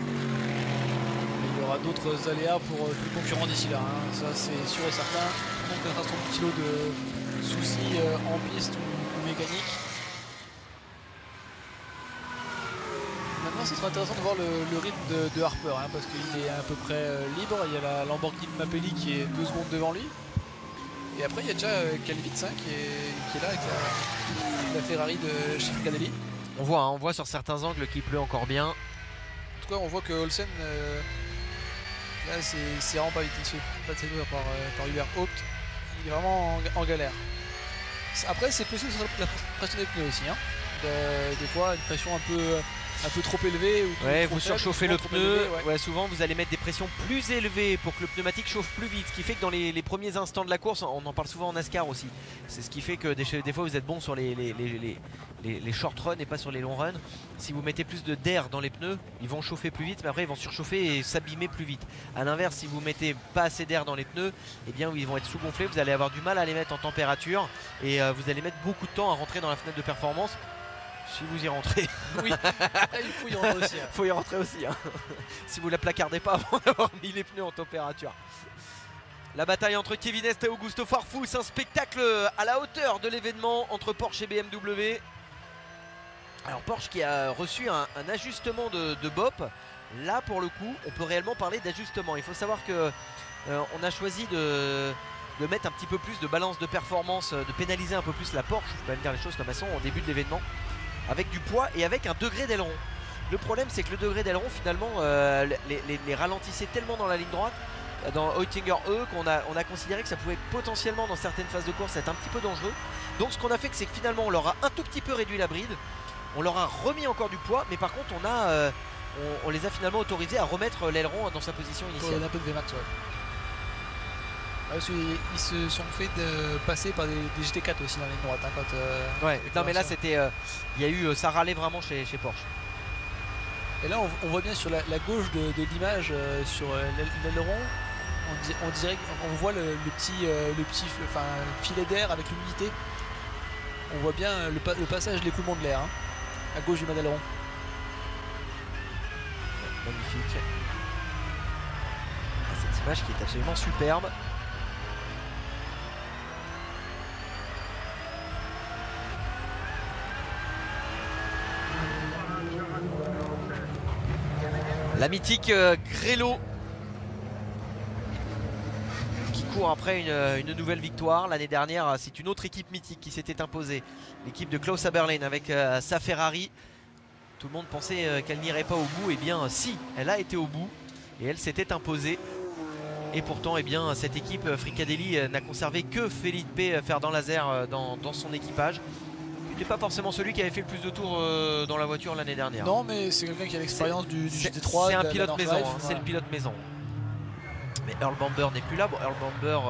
Speaker 3: Mais il y aura d'autres aléas pour tous les concurrents d'ici là. Hein. Ça c'est sûr et certain. Tout le monde connaîtra son petit lot de soucis en piste ou mécanique. Maintenant ce sera intéressant de voir le rythme de Harper hein, parce qu'il est à peu près libre. Il y a la Lamborghini Mapelli qui est 2 secondes devant lui. Et après il y a déjà Calvitz hein, qui est là avec la Ferrari de Chifricadelli.
Speaker 2: On voit sur certains angles qu'il pleut encore bien.
Speaker 3: En tout cas on voit que Olsen là c'est vraiment pas vite passé par Hubert Haupt. Il est vraiment en galère. Après c'est possible sur la pression des pneus aussi hein. Des fois une pression un peu trop élevée ou
Speaker 2: ouais,
Speaker 3: trop
Speaker 2: vous
Speaker 3: faible,
Speaker 2: surchauffez le pneu,
Speaker 3: élevé, ouais.
Speaker 2: Souvent vous allez mettre des pressions plus élevées pour que le pneumatique chauffe plus vite, ce qui fait que dans les premiers instants de la course, on en parle souvent en NASCAR aussi, c'est ce qui fait que des fois vous êtes bon sur les short runs et pas sur les long runs. Si vous mettez plus d'air dans les pneus, ils vont chauffer plus vite, mais après ils vont surchauffer et s'abîmer plus vite. A l'inverse, si vous mettez pas assez d'air dans les pneus, eh bien ils vont être sous-gonflés, vous allez avoir du mal à les mettre en température et vous allez mettre beaucoup de temps à rentrer dans la fenêtre de performance. Si vous y rentrez.
Speaker 3: Oui, il faut y rentrer aussi. Hein.
Speaker 2: Faut y rentrer aussi. Hein. Si vous la placardez pas avant d'avoir mis les pneus en température. La bataille entre Kevin Estre et Augusto Farfus, un spectacle à la hauteur de l'événement entre Porsche et BMW. Alors Porsche qui a reçu un ajustement de BOP. Là pour le coup, on peut réellement parler d'ajustement. Il faut savoir que on a choisi de mettre un petit peu plus de balance de performance, de pénaliser un peu plus la Porsche, je peux même dire les choses comme elles sont au début de l'événement, avec du poids et avec un degré d'aileron. Le problème c'est que le degré d'aileron finalement les ralentissait tellement dans la ligne droite, dans Oettinger E, qu'on a considéré que ça pouvait potentiellement dans certaines phases de course être un petit peu dangereux. Donc ce qu'on a fait c'est que finalement on leur a un tout petit peu réduit la bride, on leur a remis encore du poids, mais par contre on les a finalement autorisés à remettre l'aileron dans sa position initiale.
Speaker 3: Un peu de VMAX, ouais. Ils se sont fait passer par des GT4 aussi dans la ligne droite hein, quand,
Speaker 2: ouais, non mais là c'était il y a eu ça râlait vraiment chez Porsche.
Speaker 3: Et là on voit bien sur la gauche de l'image sur l'aileron, on voit le petit filet d'air avec l'humidité. On voit bien le passage de l'écoulement de l'air hein, à gauche du mât d'aileron.
Speaker 2: Magnifique. Cette image qui est absolument superbe. La mythique Grelo qui court après une nouvelle victoire. L'année dernière, c'est une autre équipe mythique qui s'était imposée. L'équipe de Klaus Haberlein avec sa Ferrari. Tout le monde pensait qu'elle n'irait pas au bout. Et bien si, elle a été au bout et elle s'était imposée. Et pourtant, eh bien, cette équipe Fricadelli n'a conservé que Felipe Ferdan-Lazer dans son équipage. Il n'est pas forcément celui qui avait fait le plus de tours dans la voiture l'année dernière.
Speaker 3: Non, mais c'est quelqu'un qui a l'expérience du GT3.
Speaker 2: C'est un pilote maison,
Speaker 3: voilà.
Speaker 2: c'est le pilote maison. Mais Earl Bamber n'est plus là. Bon, Earl Bamber,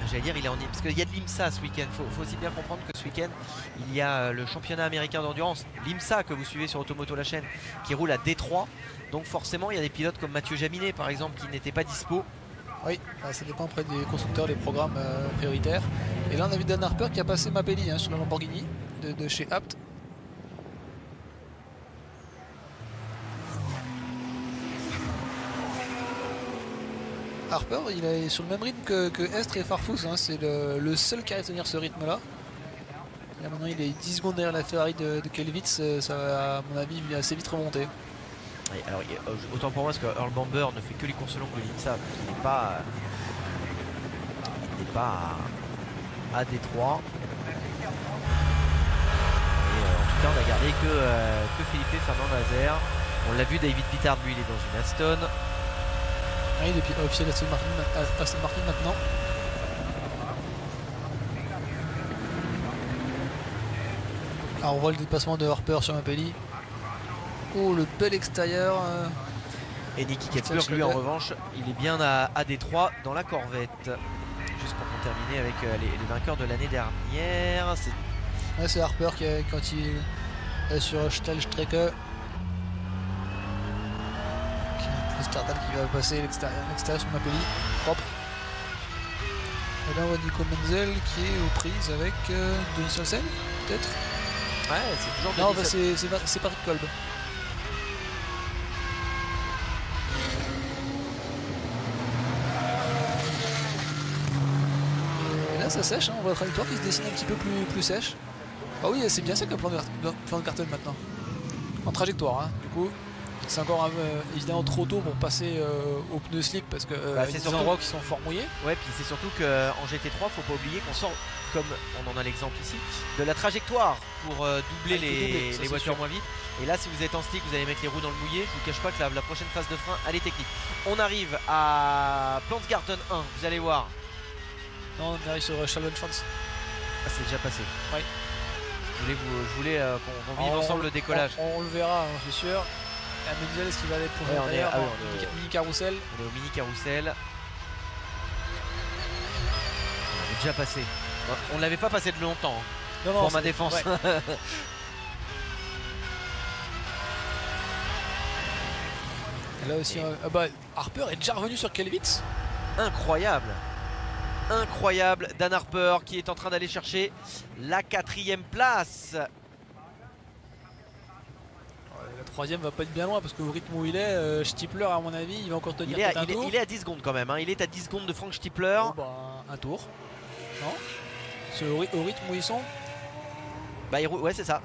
Speaker 2: j'allais dire, il est en... Parce qu'il y a de l'IMSA ce week-end. Faut aussi bien comprendre que ce week-end, il y a le championnat américain d'endurance, l'IMSA que vous suivez sur Automoto la chaîne, qui roule à Détroit. Donc forcément, il y a des pilotes comme Mathieu Jaminet, par exemple, qui n'étaient pas dispo.
Speaker 3: Oui, ça dépend après des constructeurs, des programmes prioritaires. Et là on a vu Dan Harper qui a passé Mapelli sur la Lamborghini de chez Abt. Harper il est sur le même rythme que Estre et Farfus, hein. C'est le seul qui arrive à tenir ce rythme là. Là maintenant il est 10 secondes derrière la Ferrari de Kelvitz, ça va à mon avis assez vite remonter.
Speaker 2: Oui, alors, autant pour moi parce que Earl Bamber ne fait que les courses longues de l'IMSA. Il n'est pas à Détroit. Et en tout cas on a gardé que Felipe Ferdan-Lazer. On l'a vu, David Pittard lui il est dans une Aston.
Speaker 3: Oui, depuis officiel Aston Martin maintenant. Alors on voit le dépassement de Harper sur Mapelli. Oh, le bel extérieur.
Speaker 2: Et Nicky Kepler lui en revanche il est bien à Détroit dans la Corvette. Juste pour terminer avec les vainqueurs de l'année dernière.
Speaker 3: C'est Harper quand il est sur Stahlstrecke. Stardal qui va passer l'extérieur sur Mapelli. Propre. Et là on voit Nico Menzel qui est aux prises avec Denis Solsen peut-être.
Speaker 2: Ouais, c'est toujours
Speaker 3: non,
Speaker 2: Denis
Speaker 3: c'est Patrick Kolb. Ça sèche, hein, on voit la trajectoire qui se dessine un petit peu plus sèche. Ah oui, c'est bien ça comme plan de carton maintenant. En trajectoire, hein. Du coup, c'est encore évidemment trop tôt pour passer au pneu slip parce que c'est des endroits qui sont fort mouillés.
Speaker 2: Ouais, puis c'est surtout qu'en GT3, faut pas oublier qu'on sort, comme on en a l'exemple ici, de la trajectoire pour doubler les voitures moins vite. Et là, si vous êtes en stick, vous allez mettre les roues dans le mouillé. Je vous cache pas que la prochaine phase de frein, elle est technique. On arrive à Plantsgarten 1, vous allez voir.
Speaker 3: Non, on arrive sur Sheldon Fans.
Speaker 2: Ah, c'est déjà passé.
Speaker 3: Oui.
Speaker 2: Je voulais qu'on vive ensemble le décollage.
Speaker 3: On le verra, hein, je suis sûr. Menzel, est-ce qu'il va aller pour derrière mini carrousel.
Speaker 2: On est au mini carrousel. On est déjà passé. On ne l'avait pas passé de longtemps. Hein, pour ma défense. Ouais.
Speaker 3: Et là aussi, Harper est déjà revenu sur Kelvitz.
Speaker 2: Incroyable. Incroyable, Dan Harper qui est en train d'aller chercher la 4e place.
Speaker 3: La 3e va pas être bien loin parce qu'au rythme où il est, Stippler à mon avis il va encore tenir un tour.
Speaker 2: Il est à 10 secondes quand même, hein. Il est à 10 secondes de Frank Stippler.
Speaker 3: Oh, un tour. Non, au rythme où ils sont.
Speaker 2: Ouais, c'est ça.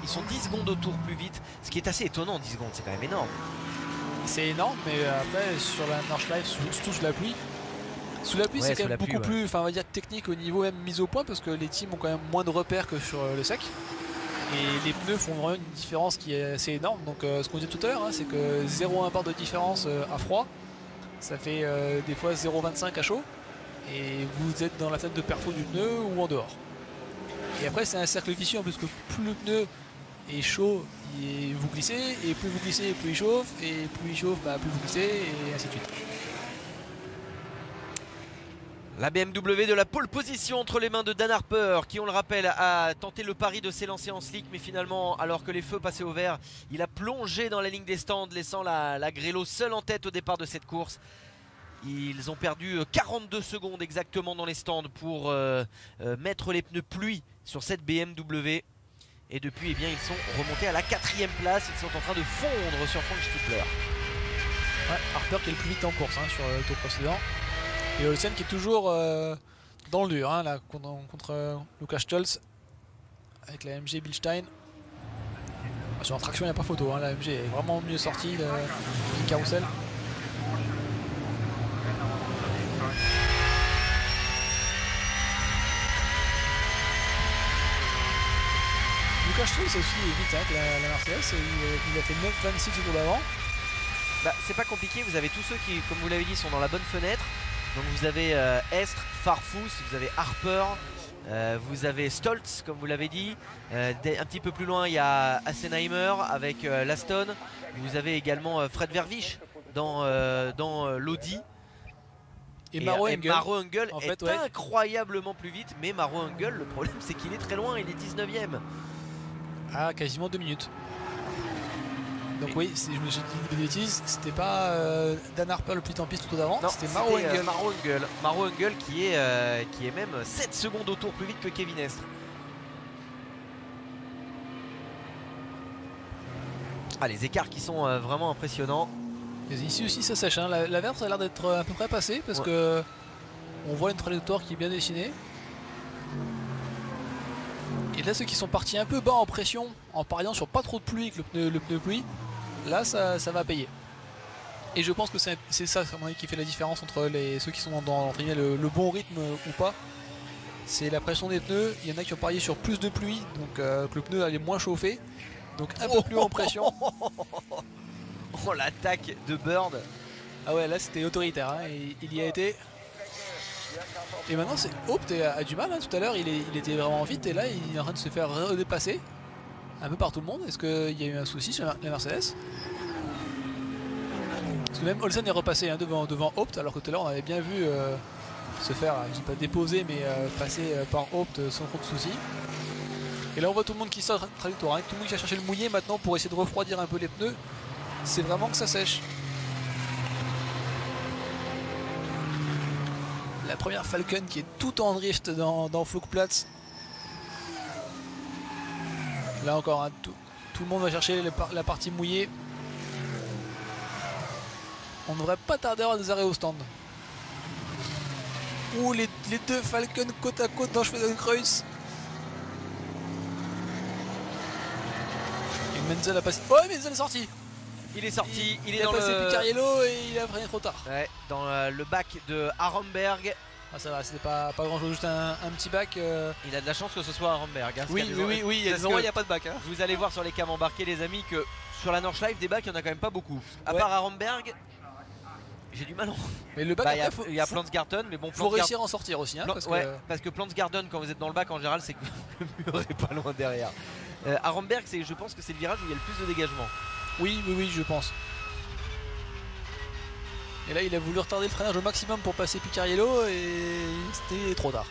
Speaker 2: Ils sont 10 secondes au tour plus vite, ce qui est assez étonnant. 10 secondes, c'est quand même énorme.
Speaker 3: C'est énorme, mais après sur la Nordschleife, surtout sous la pluie. Sous la pluie, c'est quand même beaucoup plus, on va dire technique au niveau même mise au point parce que les teams ont quand même moins de repères que sur le sec. Et les pneus font vraiment une différence qui est assez énorme. Donc ce qu'on disait tout à l'heure, hein, c'est que 0,1 bar de différence à froid, ça fait des fois 0,25 à chaud. Et vous êtes dans la fenêtre de perfo du pneu ou en dehors. Et après c'est un cercle vicieux en plus que plus le pneu est chaud, vous glissez, et plus vous glissez, plus il chauffe, et plus il chauffe, plus vous glissez, et ainsi de suite.
Speaker 2: La BMW de la pole position entre les mains de Dan Harper qui, on le rappelle, a tenté le pari de s'élancer en slick, mais finalement, alors que les feux passaient au vert, il a plongé dans la ligne des stands, laissant la Grelo seule en tête au départ de cette course. Ils ont perdu 42 secondes exactement dans les stands pour mettre les pneus pluie sur cette BMW. Et depuis, eh bien, ils sont remontés à la 4e place. Ils sont en train de fondre sur Frank Stiefler.
Speaker 3: Ouais, Harper qui est le plus vite en course hein, sur le tour précédent. Et Olsen qui est toujours dans le dur hein, là, contre Lukas Stolz avec la MG Bilstein. Sur la traction il n'y a pas photo, hein, la MG est vraiment mieux sortie du carrousel. Lukas Stolz aussi est vite hein, avec la Mercedes, il a fait 9,26 au tour d'avant.
Speaker 2: Bah, c'est pas compliqué, vous avez tous ceux qui, comme vous l'avez dit, sont dans la bonne fenêtre. Donc vous avez Estre, Farfus, vous avez Harper, vous avez Stolz, comme vous l'avez dit. Un petit peu plus loin, il y a Assenheimer avec l'Aston. Vous avez également Fred Vervisch dans l'Audi.
Speaker 3: Et Maro
Speaker 2: Engel
Speaker 3: en
Speaker 2: est
Speaker 3: fait, ouais.
Speaker 2: incroyablement plus vite. Mais Maro Engel, le problème c'est qu'il est très loin, il est 19ème.
Speaker 3: Ah, quasiment 2 minutes. Donc oui, je me suis dit des bêtises, c'était pas Dan Harper le plus en piste tout d'avant, c'était Maro Engel.
Speaker 2: Maro Engel qui est même 7 secondes au tour plus vite que Kevin Estre. Ah, les écarts qui sont vraiment impressionnants.
Speaker 3: Et ici aussi ça sèche, hein. La verte a l'air d'être à peu près passée parce que on voit une trajectoire qui est bien dessinée. Et là ceux qui sont partis un peu bas en pression en pariant sur pas trop de pluie avec le pneu pluie, là ça va payer. Et je pense que c'est ça à mon avis qui fait la différence entre ceux qui sont dans le bon rythme ou pas. C'est la pression des pneus. Il y en a qui ont parié sur plus de pluie, donc que le pneu allait moins chauffer, donc un peu plus en pression.
Speaker 2: Oh, l'attaque de Bird.
Speaker 3: Ah ouais, là c'était autoritaire hein. Il y a été. Et maintenant c'est Haupt a du mal hein. Tout à l'heure il était vraiment vite et là il est en train de se faire redépasser un peu par tout le monde. Est-ce qu'il y a eu un souci sur la Mercedes? Parce que même Olsen est repassé hein, devant Haupt, alors que tout à l'heure on avait bien vu se faire, je dis pas déposer, mais passer par Haupt sans trop de soucis. Et là on voit tout le monde qui sort de trajectoire, hein. Tout le monde qui a cherché le mouillé maintenant pour essayer de refroidir un peu les pneus. C'est vraiment que ça sèche. La première Falcon qui est tout en drift dans Flugplatz. Là encore, hein, tout le monde va chercher la partie mouillée. On ne devrait pas tarder à avoir des arrêts au stand. Ouh, les deux Falcon côte à côte dans Schwedenkreuz. Et Menzel a passé. Oh, Menzel est sorti.
Speaker 2: Il est sorti, il est
Speaker 3: a
Speaker 2: dans
Speaker 3: passé
Speaker 2: le
Speaker 3: Picariello et il a pris trop tard.
Speaker 2: Ouais, dans le bac de Arenberg.
Speaker 3: Ah, ça va, c'était pas grand chose, juste un petit bac.
Speaker 2: Il a de la chance que ce soit Arenberg. Hein,
Speaker 3: Oui, il y a des endroits où il n'y a pas de bac. Hein.
Speaker 2: Vous allez voir sur les cams embarqués, les amis, que sur la Nordschleife, des bacs, il n'y en a quand même pas beaucoup. À part Arenberg, j'ai du mal.
Speaker 3: Mais le bac,
Speaker 2: bah, il y a Plantsgarten, mais bon,
Speaker 3: faut réussir à en sortir aussi. Hein,
Speaker 2: parce que Plantsgarten, quand vous êtes dans le bac en général, c'est que le mur est pas loin derrière. Arenberg, je pense que c'est le virage où il y a le plus de dégagement.
Speaker 3: Oui, je pense. Et là il a voulu retarder le freinage au maximum pour passer Picariello et c'était trop tard.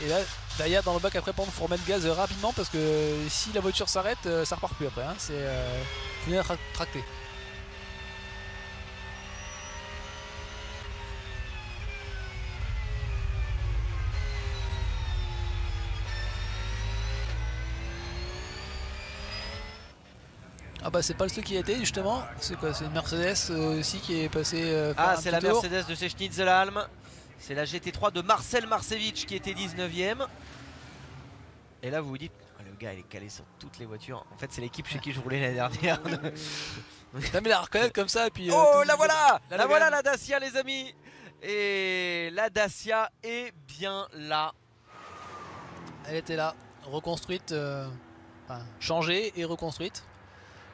Speaker 3: Et là Daya dans le bac après, il faut remettre gaz rapidement parce que si la voiture s'arrête, ça repart plus après. Hein. C'est faut bien tracter. Ah bah c'est pas le seul qui a été justement, c'est quoi? C'est une Mercedes aussi qui est passée
Speaker 2: c'est la Mercedes de chez Schnitzelalm. C'est la GT3 de Marcel Marcevich qui était 19ème. Et là vous vous dites, oh, le gars il est calé sur toutes les voitures. En fait c'est l'équipe chez qui je roulais l'année dernière.
Speaker 3: T'as mis la reconnaître comme ça et puis...
Speaker 2: oh la voilà, la Dacia les amis. Et la Dacia est bien là.
Speaker 3: Elle était là, reconstruite, enfin, changée et reconstruite.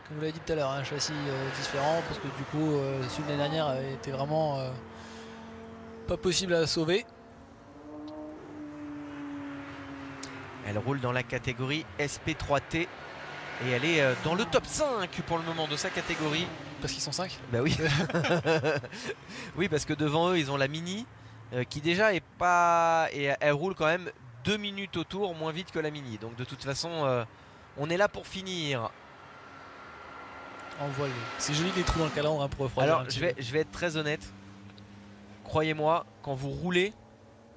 Speaker 3: Comme vous l'avez dit tout à l'heure, un châssis différent parce que du coup celui de l'année dernière avait été vraiment pas possible à sauver.
Speaker 2: Elle roule dans la catégorie SP3T et elle est dans le top 5 pour le moment de sa catégorie.
Speaker 3: Parce qu'ils sont 5?
Speaker 2: Bah oui. Oui, parce que devant eux ils ont la Mini qui déjà est pas, et elle roule quand même 2 minutes au tour moins vite que la Mini, donc de toute façon on est là pour finir.
Speaker 3: On voit c'est joli les trous dans le calandre hein, pour refroidir.
Speaker 2: Alors je vais être très honnête. Croyez-moi, quand vous roulez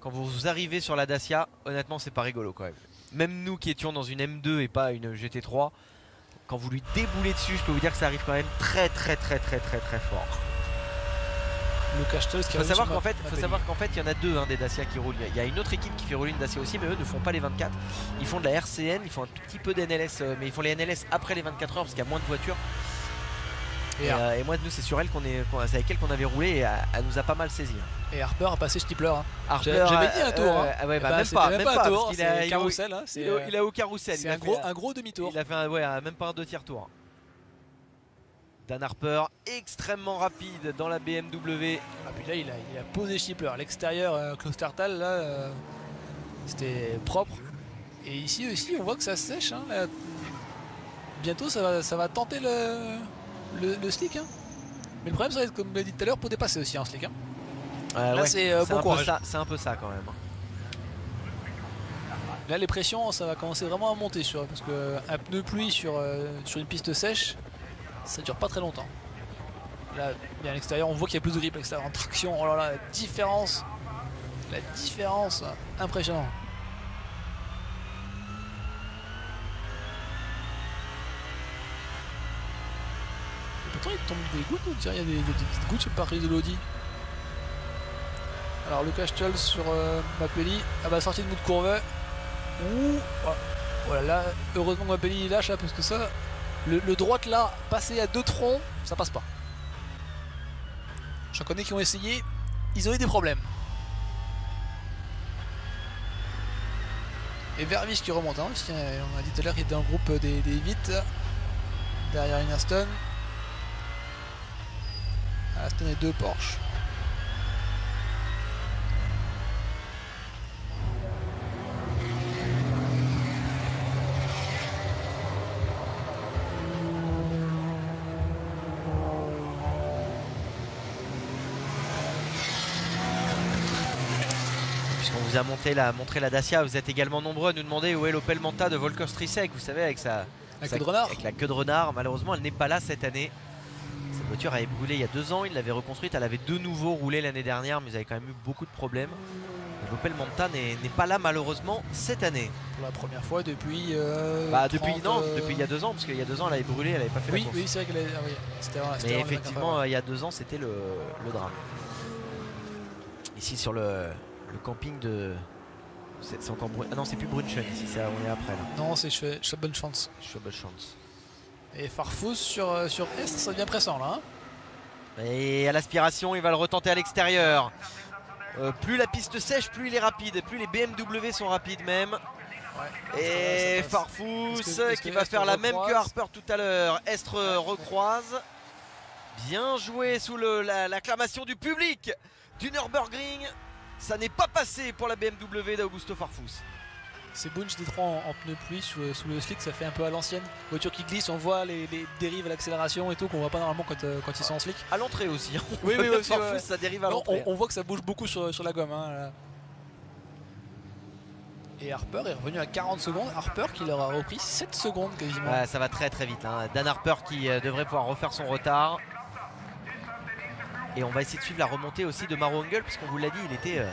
Speaker 2: quand vous arrivez sur la Dacia, honnêtement c'est pas rigolo quand même. Même nous qui étions dans une M2 et pas une GT3, quand vous lui déboulez dessus, je peux vous dire que ça arrive quand même très fort.
Speaker 3: Le Castel qui
Speaker 2: Faut savoir qu'en fait il y en a deux des Dacia qui roulent. Il y a une autre équipe qui fait rouler une Dacia aussi, mais eux ne font pas les 24. Ils font de la RCN, ils font un tout petit peu d'NLS, mais ils font les NLS après les 24 heures parce qu'il y a moins de voitures. Et moi nous c'est sur elle c'est avec elle qu'on avait roulé et elle nous a pas mal saisi.
Speaker 3: Et Harper a passé Stippler.
Speaker 2: Harper
Speaker 3: j'avais dit un tour.
Speaker 2: Ouais,
Speaker 3: bah,
Speaker 2: même pas
Speaker 3: un tour,
Speaker 2: parce qu'il a
Speaker 3: carrousel.
Speaker 2: il a au carrousel.
Speaker 3: C'est un gros demi-tour.
Speaker 2: Il a fait même pas un 2 tiers tour. Dan Harper extrêmement rapide dans la BMW.
Speaker 3: Ah, puis là il a posé Stippler. À l'extérieur, Klostertal là, c'était propre. Et ici aussi on voit que ça sèche. Hein, là. Bientôt ça va tenter le slick. Hein. Mais le problème ça va être, comme l'a dit tout à l'heure, pour dépasser aussi en slick. Hein. Là
Speaker 2: ouais,
Speaker 3: c'est bon courage.
Speaker 2: C'est un peu ça quand même.
Speaker 3: Là les pressions ça va commencer vraiment à monter parce qu'un pneu pluie sur une piste sèche, ça dure pas très longtemps. Là bien à l'extérieur on voit qu'il y a plus de grip à l'extérieur en traction. Oh là là, la différence impressionnante. Pourtant il tombe des gouttes, on dirait il y a des petites gouttes sur le pare-brise de l'Audi. Alors le Castel sur Mappelli, sortie de bout de courbe. Ouh, voilà là, heureusement que Mappelli lâche là, parce que ça, le droite là, passer à deux troncs, ça passe pas. J'en connais qui ont essayé, ils ont eu des problèmes. Et Verviche qui remonte, hein, aussi, on a dit tout à l'heure qu'il était dans le groupe des 8, derrière une Aston. Aston et 2 Porsche.
Speaker 2: Puisqu'on vous a montré la Dacia, vous êtes également nombreux à nous demander où est l'Opel Manta de Volker Strisek, vous savez, avec
Speaker 3: la queue de renard.
Speaker 2: Avec la queue de renard. Malheureusement elle n'est pas là cette année. Cette voiture avait brûlé il y a 2 ans, il l'avait reconstruite, elle avait de nouveau roulé l'année dernière, mais ils avaient quand même eu beaucoup de problèmes. L'Opel Manta n'est pas là malheureusement cette année.
Speaker 3: Pour la première fois depuis...
Speaker 2: depuis il y a 2 ans, parce qu'il y a 2 ans elle avait brûlé, elle avait pas fait la course.
Speaker 3: Oui, c'est vrai qu'elle c'était
Speaker 2: mais effectivement il y a 2 ans c'était le drame. Ici sur le camping de... C'est encore ah non c'est plus Brunchen ici, on est après là.
Speaker 3: Non c'est Schwabbenschanz.
Speaker 2: Schwabbenschanz.
Speaker 3: Et Farfus sur Est, ça devient pressant là. Hein.
Speaker 2: Et à l'aspiration il va le retenter à l'extérieur. Plus la piste sèche, plus il est rapide, plus les BMW sont rapides même. Ouais, et Farfus qui va faire la même que Harper tout à l'heure. Estre recroise. Bien joué sous l'acclamation du public du Nürburgring. Ça n'est pas passé pour la BMW d'Augusto Farfus.
Speaker 3: Ces Bunch D3 en pneus pluie sous le slick, ça fait un peu à l'ancienne. Voiture qui glisse, on voit les dérives à l'accélération et tout qu'on voit pas normalement quand ils sont en slick.
Speaker 2: À l'entrée aussi.
Speaker 3: Oui, aussi,
Speaker 2: Farfus, ça dérive à l'entrée.
Speaker 3: On voit que ça bouge beaucoup sur la gomme. Hein, là. Et Harper est revenu à 40 secondes. Harper qui leur a repris 7 secondes quasiment.
Speaker 2: Ouais, ça va très vite. Hein. Dan Harper qui devrait pouvoir refaire son retard. Et on va essayer de suivre la remontée aussi de Maro Engel, puisqu'on vous l'a dit, il était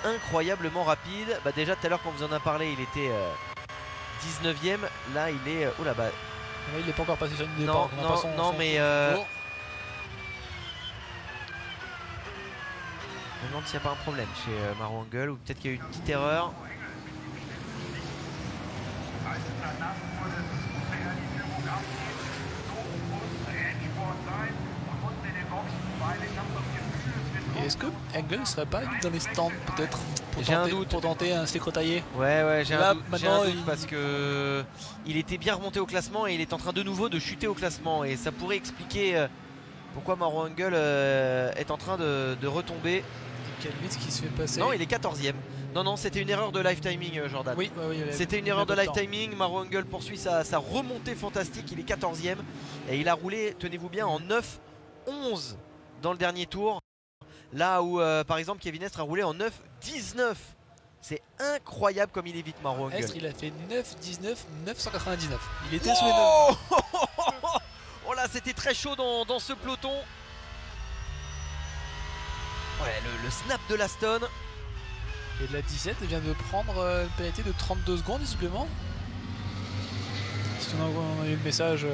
Speaker 2: incroyablement rapide. Déjà tout à l'heure quand on vous en a parlé, il était 19ème. Là il est... oh là bas.
Speaker 3: Là il n'est pas encore passé sur une
Speaker 2: départ. Non mais... Je me demande s'il n'y a pas un problème chez Maro Engel, ou peut-être qu'il y a eu une petite erreur.
Speaker 3: Est-ce que Engel ne serait pas dans les stands peut-être
Speaker 2: pour
Speaker 3: tenter un slick retaillé?
Speaker 2: Ouais, j'ai un doute parce que il était bien remonté au classement et il est en train de nouveau de chuter au classement, et ça pourrait expliquer pourquoi Maro Engel est en train de retomber.
Speaker 3: Kalvitz qui se fait passer.
Speaker 2: Non, il est 14ème. Non, c'était une erreur de live timing, Jordan.
Speaker 3: Oui,
Speaker 2: c'était une erreur de live timing. Maro Engel poursuit sa remontée fantastique, il est 14ème et il a roulé, tenez-vous bien, en 9-11 dans le dernier tour. Là où par exemple Kevin Estre a roulé en 9-19. C'est incroyable comme il est vite, Maro Engel.
Speaker 3: Estre il a fait 9-19, 999. Il était sous les 9.
Speaker 2: Oh là, c'était très chaud dans ce peloton. Ouais, le snap de l'Aston.
Speaker 3: Et la 17 vient de prendre une pénalité de 32 secondes visiblement. Si on a eu le message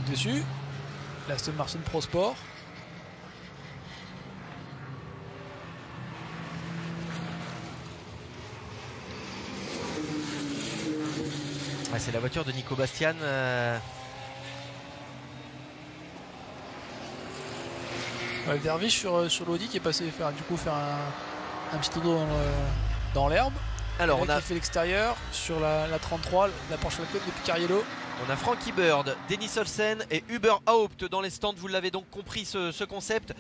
Speaker 3: dessus. La Aston Martin Pro Sport.
Speaker 2: Ah, c'est la voiture de Nico Bastian.
Speaker 3: Dervish sur l'Audi qui est passé faire un petit tour dans l'herbe.
Speaker 2: Alors on a
Speaker 3: fait l'extérieur sur la 33, la Porsche Macan de Picariello.
Speaker 2: On a Frankie Bird, Dennis Olsen et Hubert Haupt dans les stands. Vous l'avez donc compris ce concept.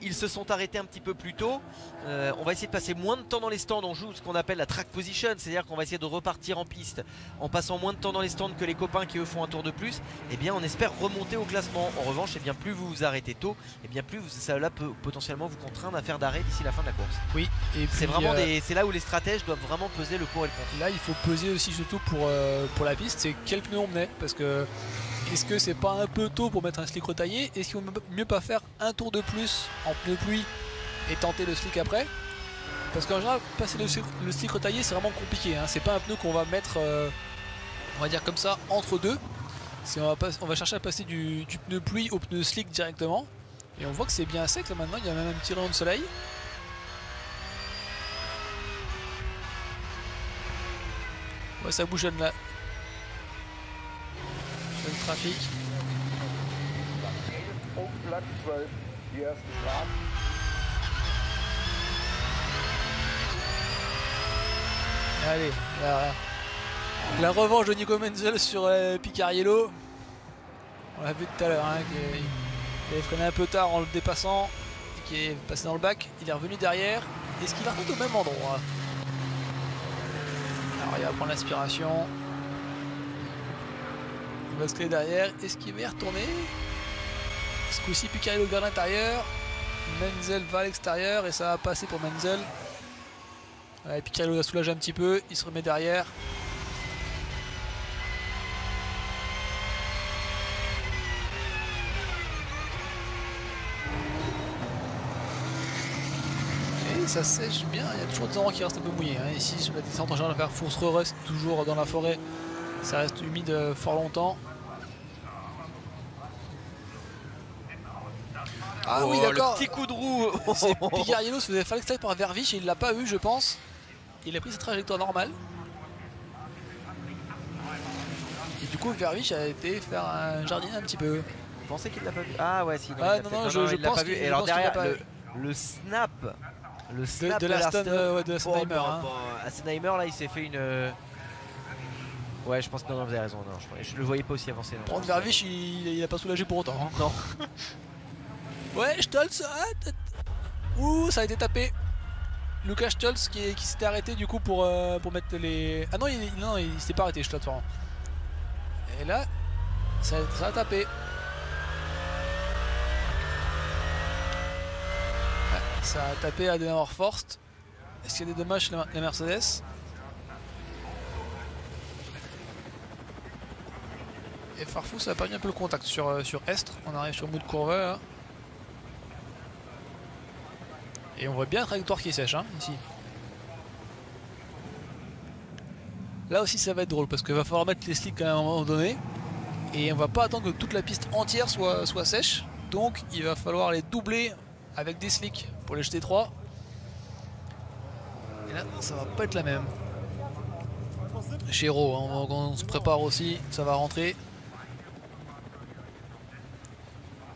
Speaker 2: Ils se sont arrêtés un petit peu plus tôt. On va essayer de passer moins de temps dans les stands. On joue ce qu'on appelle la track position, c'est-à-dire qu'on va essayer de repartir en piste en passant moins de temps dans les stands que les copains qui eux font un tour de plus. Et bien on espère remonter au classement. En revanche, et bien plus vous vous arrêtez tôt, et bien plus cela peut potentiellement vous contraindre à faire d'arrêt d'ici la fin de la course.
Speaker 3: Oui, et
Speaker 2: c'est vraiment c'est là où les stratèges doivent vraiment peser le pour et le contre.
Speaker 3: Là il faut peser aussi surtout pour la piste, c'est quel pneu on met, parce que est-ce que c'est pas un peu tôt pour mettre un slick retaillé? Est-ce qu'il vaut mieux pas faire un tour de plus en pneu pluie et tenter le slick après? Parce qu'en général, passer le slick retaillé, c'est vraiment compliqué. Hein. C'est pas un pneu qu'on va mettre, on va dire comme ça, entre deux. On va chercher à passer du pneu pluie au pneu slick directement. Et on voit que c'est bien sec là maintenant, il y a même un petit rayon de soleil. Ouais, ça bougeonne là. Le trafic. Allez, la revanche de Nico Menzel sur Picariello. On l'a vu tout à l'heure, hein, qu'il avait freiné un peu tard en le dépassant et qui est passé dans le bac. Il est revenu derrière. Est-ce qu'il va retourner au même endroit? Alors il va prendre l'aspiration. Il va se créer derrière. Est-ce qu'il va y retourner? Ce coup-ci, Picariello garde l'intérieur. Menzel va à l'extérieur et ça va passer pour Menzel. Ouais, Picariello l'a soulagé un petit peu. Il se remet derrière. Et ça sèche bien. Il y a toujours des endroits qui restent un peu mouillés. Hein. Ici, sur la descente en général vers Fourcereux, toujours dans la forêt. Ça reste humide fort longtemps. Ah oui, d'accord.
Speaker 2: Le petit coup de roue.
Speaker 3: Picariello se faisait faire l'extérieur par Verviche et il l'a pas eu, je pense. Il a pris sa trajectoire normale. Et du coup, Verviche a été faire un jardin un petit peu.
Speaker 2: Vous pensez qu'il l'a pas vu? Ah ouais, si.
Speaker 3: Non, je pense qu'il
Speaker 2: et alors derrière, le snap
Speaker 3: de l'Aston
Speaker 2: Heimer. Aston là, il s'est fait une. Ouais, je pense que non, vous avez raison. Non, je le voyais pas aussi avancer.
Speaker 3: Prendre Verviche, il a pas soulagé pour autant. Hein.
Speaker 2: Non.
Speaker 3: Ouais, Stolz. Ouh, ça a été tapé. Lucas Stolz qui s'était arrêté du coup pour mettre les. Ah non, il s'est pas arrêté, Stolz. Et là, ça a tapé. Ouais, ça a tapé à Denauer Forst. Est-ce qu'il y a des dommages chez la Mercedes? Et Farfou, ça a permis un peu le contact sur Estre. On arrive sur le bout de courbe là. Et on voit bien la trajectoire qui est sèche, hein, ici. Là aussi ça va être drôle parce qu'il va falloir mettre les slicks à un moment donné. Et on va pas attendre que toute la piste entière soit sèche. Donc il va falloir les doubler avec des slicks pour les GT3. Et là ça va pas être la même. Chéro, hein, on se prépare aussi, ça va rentrer.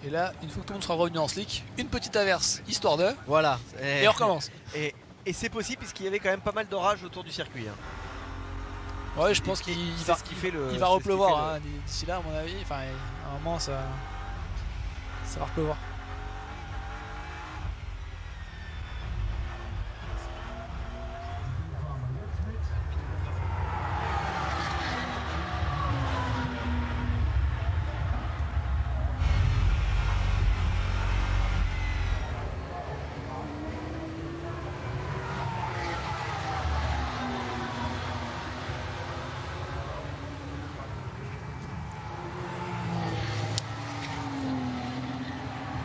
Speaker 3: Et là, une fois que tout le monde sera revenu en slick, une petite averse, histoire de...
Speaker 2: Voilà.
Speaker 3: Et on recommence.
Speaker 2: Et c'est possible puisqu'il y avait quand même pas mal d'orage autour du circuit. Hein.
Speaker 3: Ouais, je pense qu'il va repleuvoir. Hein, d'ici là, à mon avis. Enfin, à un moment, ça va repleuvoir.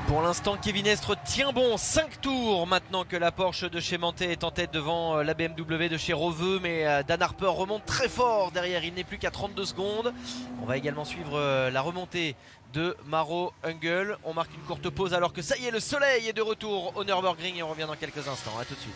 Speaker 2: Pour l'instant, Kevin Estre tient bon, 5 tours maintenant que la Porsche de chez Manthey est en tête devant la BMW de chez Roveux, mais Dan Harper remonte très fort derrière, il n'est plus qu'à 32 secondes. On va également suivre la remontée de Maro Hungel. On marque une courte pause alors que ça y est, le soleil est de retour au Nürburgring et on revient dans quelques instants. A tout de suite.